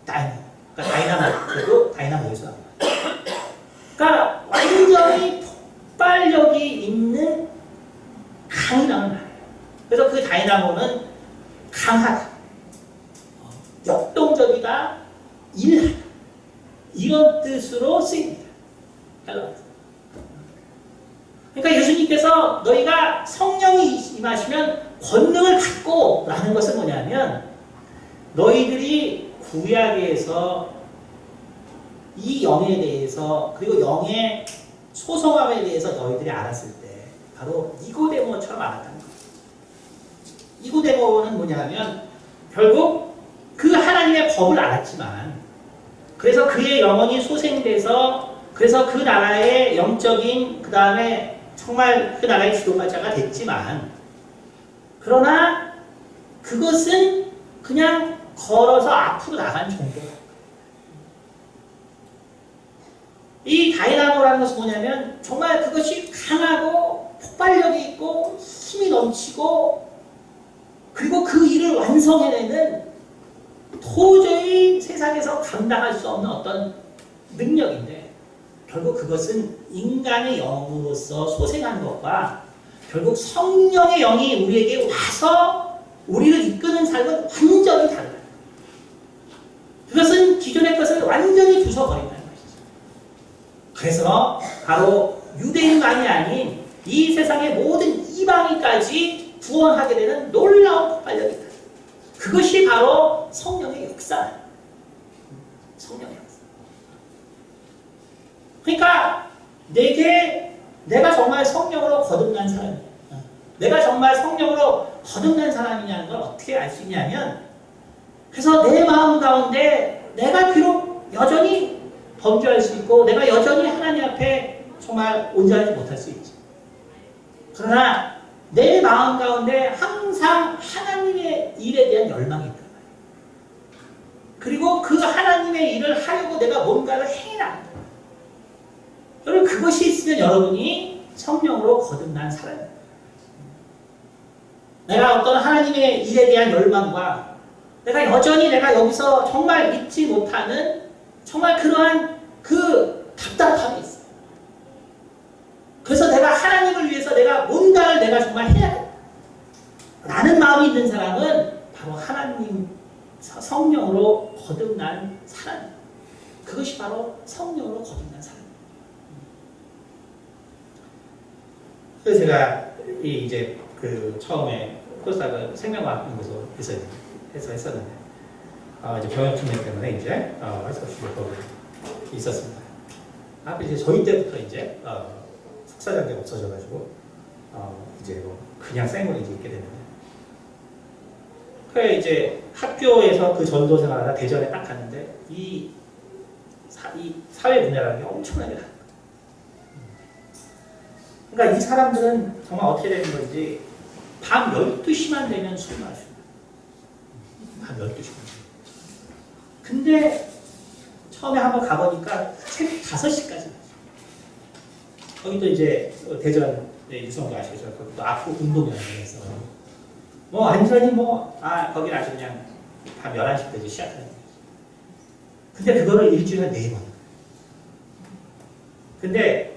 다이나모. 그러니까 다이나모도 다이나모에서 나와요. 그러니까 완전히 폭발력이 있는 강인한 말. 그래서 그 다이나모는 강하다, 역동적이다, 일하다 이런 뜻으로 쓰입니다. 그러니까 예수님께서 너희가 성령이 임하시면 권능을 받고 라는 것은 뭐냐면 너희들이 구약에서 이 영에 대해서 그리고 영의 소성함에 대해서 너희들이 알았을 때 바로 니고데모처럼 알았다는 거예요. 니고데모는 뭐냐면 결국 그 하나님의 법을 알았지만 그래서 그의 영혼이 소생돼서 그래서 그 나라의 영적인 그 다음에 정말 그 나라의 지도자가 됐지만 그러나 그것은 그냥 걸어서 앞으로 나간 정도예요. 이 다이나모라는 것은 뭐냐면 정말 그것이 강하고 폭발력이 있고 힘이 넘치고 그리고 그 일을 완성해내는 도저히 세상에서 감당할 수 없는 어떤 능력인데 결국 그것은 인간의 영으로서 소생한 것과 결국 성령의 영이 우리에게 와서 우리를 이끄는 삶은 완전히 다르다. 그것은 기존의 것을 완전히 부숴버린다는 것이죠. 그래서 바로 유대인만이 아닌 이 세상의 모든 이방인까지 구원하게 되는 놀라운 폭발력이 있다. 그것이 바로 성령의 역사. 성령의 역사. 그러니까 내가 정말 성령으로 거듭난 사람이야. 내가 정말 성령으로 거듭난 사람이냐는 걸 어떻게 알 수 있냐면 그래서 내 마음 가운데 내가 비록 여전히 범죄할 수 있고 내가 여전히 하나님 앞에 정말 온전하지 못할 수 있지. 그러나 내 마음 가운데 항상 하나님의 일에 대한 열망이 있단 말이에요. 그리고 그 하나님의 일을 하려고 내가 뭔가를 해나간다. 여러분 그것이 있으면 여러분이 성령으로 거듭난 사람입니다. 내가 어떤 하나님의 일에 대한 열망과 내가 여전히 내가 여기서 정말 잊지 못하는 정말 그러한 그 답답함이 있어요. 그래서 내가 하나님을 위해서 내가 뭔가를 내가 정말 해야겠다 라는 마음이 있는 사람은 바로 하나님 성령으로 거듭난 사람. 그것이 바로 성령으로 거듭난 사람. 그래서 제가 이제 그 처음에 코스닥을 생명과학 연구소에서 해서 했었는데 이제 병역 측면 때문에 이제 해서 거기 있었습니다. 앞에 이제 저희 때부터 이제 석사장제가 없어져가지고 이제 뭐 그냥 생으로 이제 있게 됐는데 그래 이제 학교에서 그 전도 생활하다 대전에 딱 갔는데 이 사회 분야라는 게 엄청나게 다른 거예요. 그러니까 이 사람들은 정말 어떻게 되는 건지 밤 12시만 되면 술 마셔요. 밤 12시만. 근데 처음에 한번 가보니까 새벽 5시까지 마셔요. 거기도 이제 대전 네, 유성도 아시죠? 그것도 아프 운동연맹에서 뭐 완전히 거긴 아주 그냥 밤 11시까지 시작하는 거예요. 근데 그거를 일주일에 4번. 근데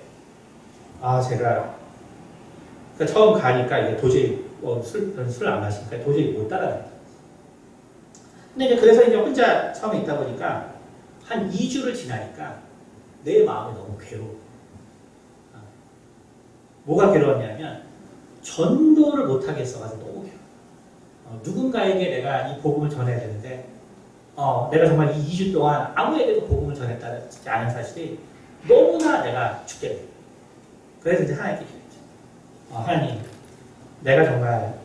제가 처음 가니까 이게 도저히 술을 안 마시니까 도저히 못 따라가요. 근데 이제 그래서 이제 혼자 처음에 있다 보니까 한 2주를 지나니까 내 마음이 너무 괴로워. 뭐가 괴로웠냐면 전도를 못 하겠어가지고 너무 괴로워. 누군가에게 내가 이 복음을 전해야 되는데 내가 정말 이 2주 동안 아무에게도 복음을 전했다지 않은 사실이 너무나 내가 죽게 돼. 그래서 이제 하나님께 기도했죠. 하나님, 내가 정말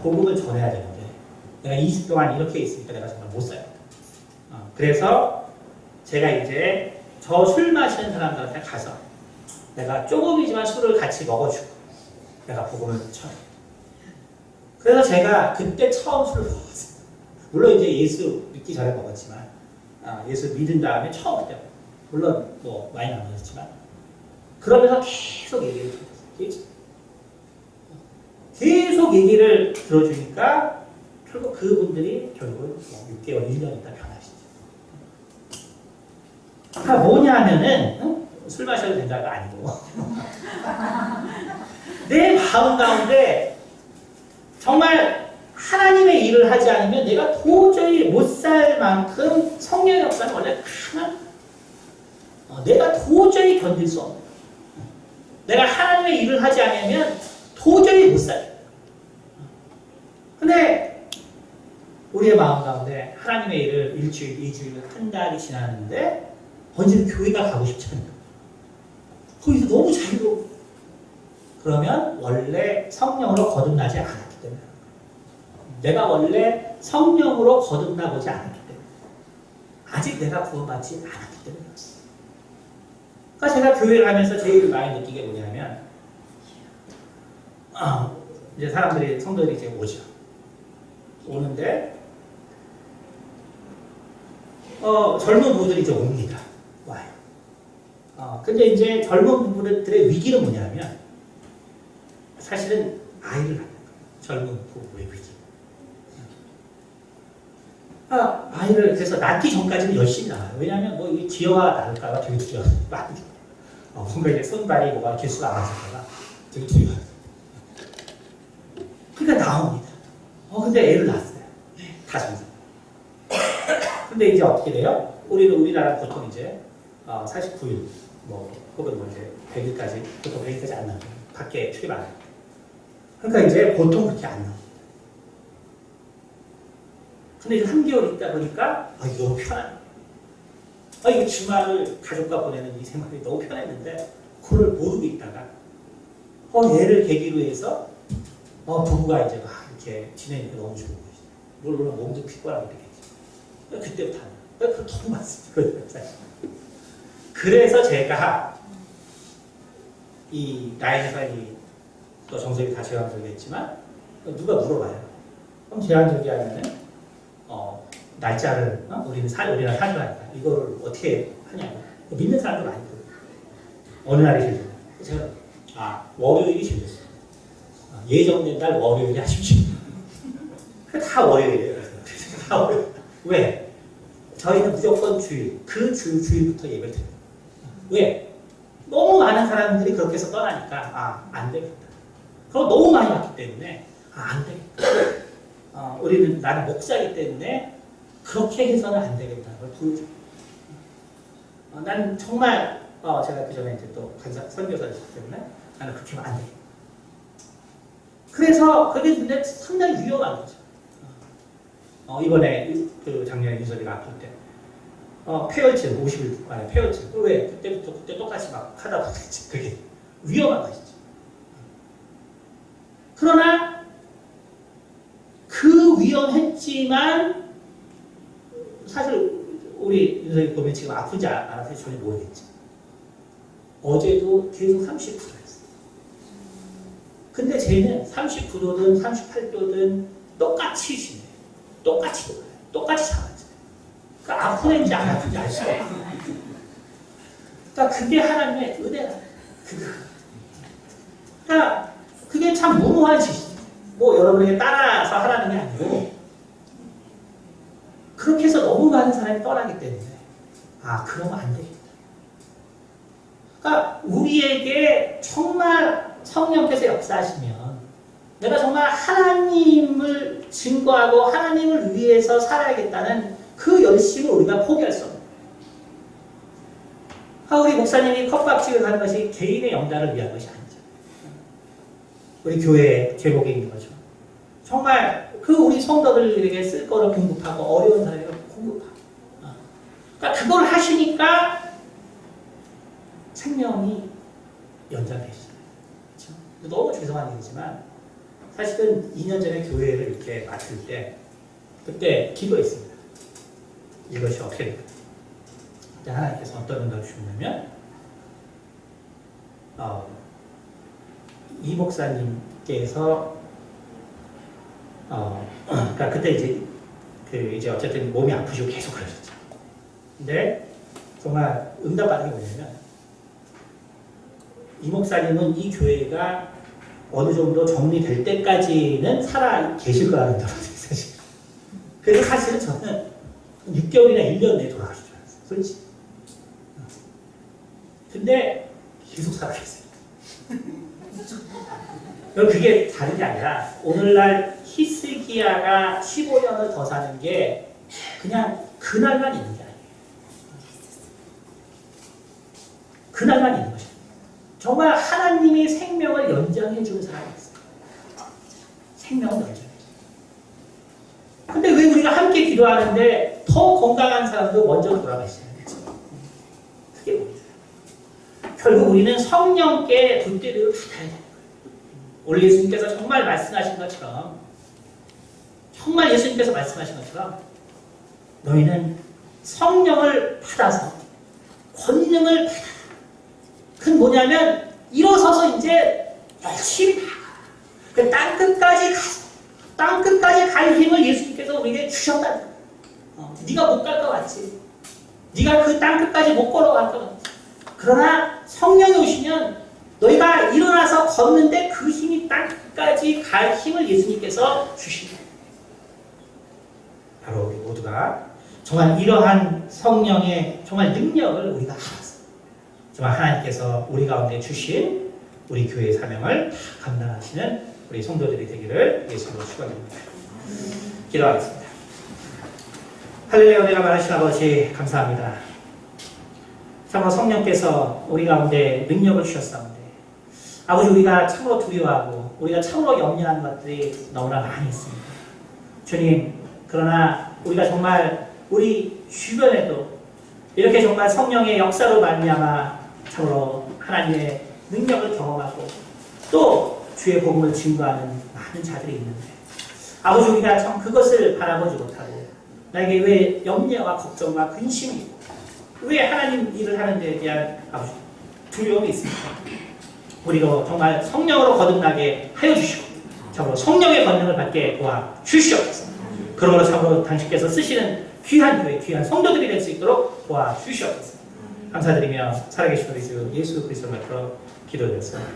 복음을 전해야 되는데 내가 20 동안 이렇게 있으니까 내가 정말 못 살겠다. 그래서 제가 이제 저 술 마시는 사람들한테 가서 내가 조금이지만 술을 같이 먹어주고 내가 복음을 전해. 그래서 제가 그때 처음 술을 먹었어요. 물론 이제 예수 믿기 전에 먹었지만 예수 믿은 다음에 처음 그때 물론 뭐 많이 남았지만 그러면서 계속 얘기를 들었어요. 계속 얘기를 들어주니까 결국 그분들이 결국 6개월, 1년 있다 변하시죠. 그러니까 뭐냐 하면은 술 마셔도 된다가 아니고 내 마음 가운데 정말 하나님의 일을 하지 않으면 내가 도저히 못 살 만큼 성령의 역사는 원래 강한 내가 도저히 견딜 수 없는 내가 하나님의 일을 하지 않으면 도저히 못 살아요. 근데 우리의 마음 가운데 하나님의 일을 일주일, 2주일, 한 달이 지났는데 언제는 교회가 가고 싶지 않아요. 거기서 너무 자유로워. 그러면 원래 성령으로 거듭나지 않았기 때문에 내가 원래 성령으로 거듭나보지 않았기 때문에 아직 내가 구원받지 않았기 때문에 그러니까 제가 교회를 하면서 제일 많이 느끼게 뭐냐면 이제 사람들이 성도들이 이제 오죠. 오는데 젊은 부부들이 이제 옵니다. 와요. 근데 이제 젊은 부부들의 위기는 뭐냐면 사실은 아이를 낳는 거예요. 젊은 부부의 위기. 아이를 그래서 낳기 전까지는 열심히 낳아요. 왜냐하면 뭐 이 기어가 나을까봐 되게 두려워요. 뭔가 이제 손발이 뭐가 개수가 안 맞을까봐 되게 두려워요. 그러니까 나옵니다. 근데 애를 낳았어요. 다 정상. 근데 이제 어떻게 돼요? 우리나라 보통 이제 49일 혹은 이제 100일까지 보통 100일까지 안 나와요. 밖에 출입 안 해요. 그러니까 이제 보통 그렇게 안 나와요. 근데 이제 3개월 있다 보니까 이거 너무 편해요. 이거 주말을 가족과 보내는 이 생활이 너무 편했는데 그걸 모르고 있다가 얘를 계기로 해서 부부가 이제 막 이렇게 지내니까 너무 좋은 거죠. 물론 몸도 피곤하고 이렇게 그때부터 하는 그거 너무 많습니다. 그래서 제가 이 나의 삶이 또 정석이 다 제한적이겠지만 누가 물어봐요. 그럼 제한적이하면은 날짜를 우리는 사주하니까 이거를 어떻게 하냐고 믿는 사람도 많이 들어요. 어느 날이 제일 좋아요? 제가 월요일이 제일 좋아요. 예정된 날 월요일이 하십시오. 다 월요일이에요. 다 월요일. 왜? 저희는 무조건 주일, 그 주일부터 예배를 드려요. 왜? 너무 많은 사람들이 그렇게 해서 떠나니까 안 되겠다. 그럼 너무 많이 왔기 때문에 안 되겠다. 나는 목사이기 때문에 그렇게 해서는 안 되겠다는 걸 보여줘요. 나는 정말 제가 그 전에 이제 또 선교사였기 때문에 나는 그렇게 하면 안 되겠다. 그래서 그게 근데 상당히 위험한 거죠. 이번에 그 작년에 윤석이가 아플 때 폐혈증 50일 만에 폐혈증 왜 그때 똑같이 막 하다 보니 그게 위험한 것이죠. 그러나 그 위험했지만 사실 우리 윤석이 보면 지금 아픈지 안 아픈지 전혀 모르겠지. 어제도 계속 30%였어요. 근데 쟤는 39도든 38도든 똑같이 쉬네. 똑같이 놀아요. 똑같이 잡았죠. 그러니까 아픈 애인지 안 아픈지 알 수가 없어요. 그러니까 그게 하나님의 은혜라. 그러니까 그게 참 무모한 짓이죠. 뭐 여러분에게 따라서 하라는 게 아니고 그렇게 해서 너무 많은 사람이 떠나기 때문에 그러면 안 되겠다. 그러니까 우리에게 정말 성령께서 역사하시면 내가 정말 하나님을 증거하고 하나님을 위해서 살아야겠다는 그 열심을 우리가 포기할 수 없는 거예요. 우리 목사님이 컵밥집을 하는 것이 개인의 영달을 위한 것이 아니죠. 우리 교회의 제목인 거죠. 정말 그 우리 성도들에게 쓸 거를 공급하고 어려운 사람에게 공급하고 그러니까 그걸 하시니까 생명이 연장되시잖아요. 그렇죠? 너무 죄송한 일이지만 사실은 2년 전에 교회를 이렇게 맡을 때 그때 기도했습니다. 이것이 어떻게 될까? 그때 하나님께서 어떤 응답을 주셨냐면 이 목사님께서 그러니까 그때 이제 어쨌든 몸이 아프시고 계속 그러셨죠. 근데 정말 응답받은 게 뭐냐면 이 목사님은 이 교회가 어느 정도 정리될 때까지는 살아 계실 거라는 사실. 그래서 사실은 저는 6개월이나 1년 내에 돌아가실 줄 알았어요. 솔직히. 근데 계속 살아 계세요. 그게 다른 게 아니라 오늘날 히스기야가 15년을 더 사는 게 그냥 그날만 있는 게 아니에요. 그날만 있는 것입니다. 정말 하나님이 생명을 연장해 주는 사람이 있어요. 생명을 연장해 줘요. 근데 왜 우리가 함께 기도하는데 더 건강한 사람도 먼저 돌아가시잖아요. 그게 뭡니까? 결국 우리는 성령께 분대를 받아야 돼요. 오늘 예수님께서 정말 말씀하신 것처럼 너희는 성령을 받아서 권능을 받아. 그건 뭐냐면 일어서서 이제 열심히 그 땅끝까지 갈 힘을 예수님께서 우리에게 주셨다. 네가 못 갈 것 같지. 네가 그 땅끝까지 못 걸어갈 것 같지. 그러나 성령이 오시면 너희가 일어나서 걷는데 그 힘이 땅까지 갈 힘을 예수님께서 주신다. 바로 우리 모두가 정말 이러한 성령의 정말 능력을 우리가 알아서 정말 하나님께서 우리 가운데 주신 우리 교회의 사명을 다 감당하시는 우리 성도들이 되기를 예수로 축원합니다. 기도하겠습니다. 할렐루야. 내가 말하신 아버지 감사합니다. 참으로 성령께서 우리 가운데 능력을 주셨사온데 아버지 우리가 참으로 두려워하고 우리가 참으로 염려하는 것들이 너무나 많이 있습니다. 주님 그러나 우리가 정말 우리 주변에도 이렇게 정말 성령의 역사로 말미암아 참으로 하나님의 능력을 경험하고 또 주의 복음을 증거하는 많은 자들이 있는데 아버지 우리가 참 그것을 바라보지 못하고 나에게 왜 염려와 걱정과 근심이 있고 왜 하나님 일을 하는 데에 대한 아버지 두려움이 있습니까? 우리로 정말 성령으로 거듭나게 하여 주시고 참으로 성령의 권능을 받게 도와 주시옵소서. 그러므로 참으로 당신께서 쓰시는 귀한 교회, 귀한 성도들이 될 수 있도록 도와 주시옵소서. 감사드리며 살아계신 우리 주 예수 그리스도를 기도드렸습니다.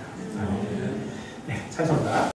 네, 찬송가.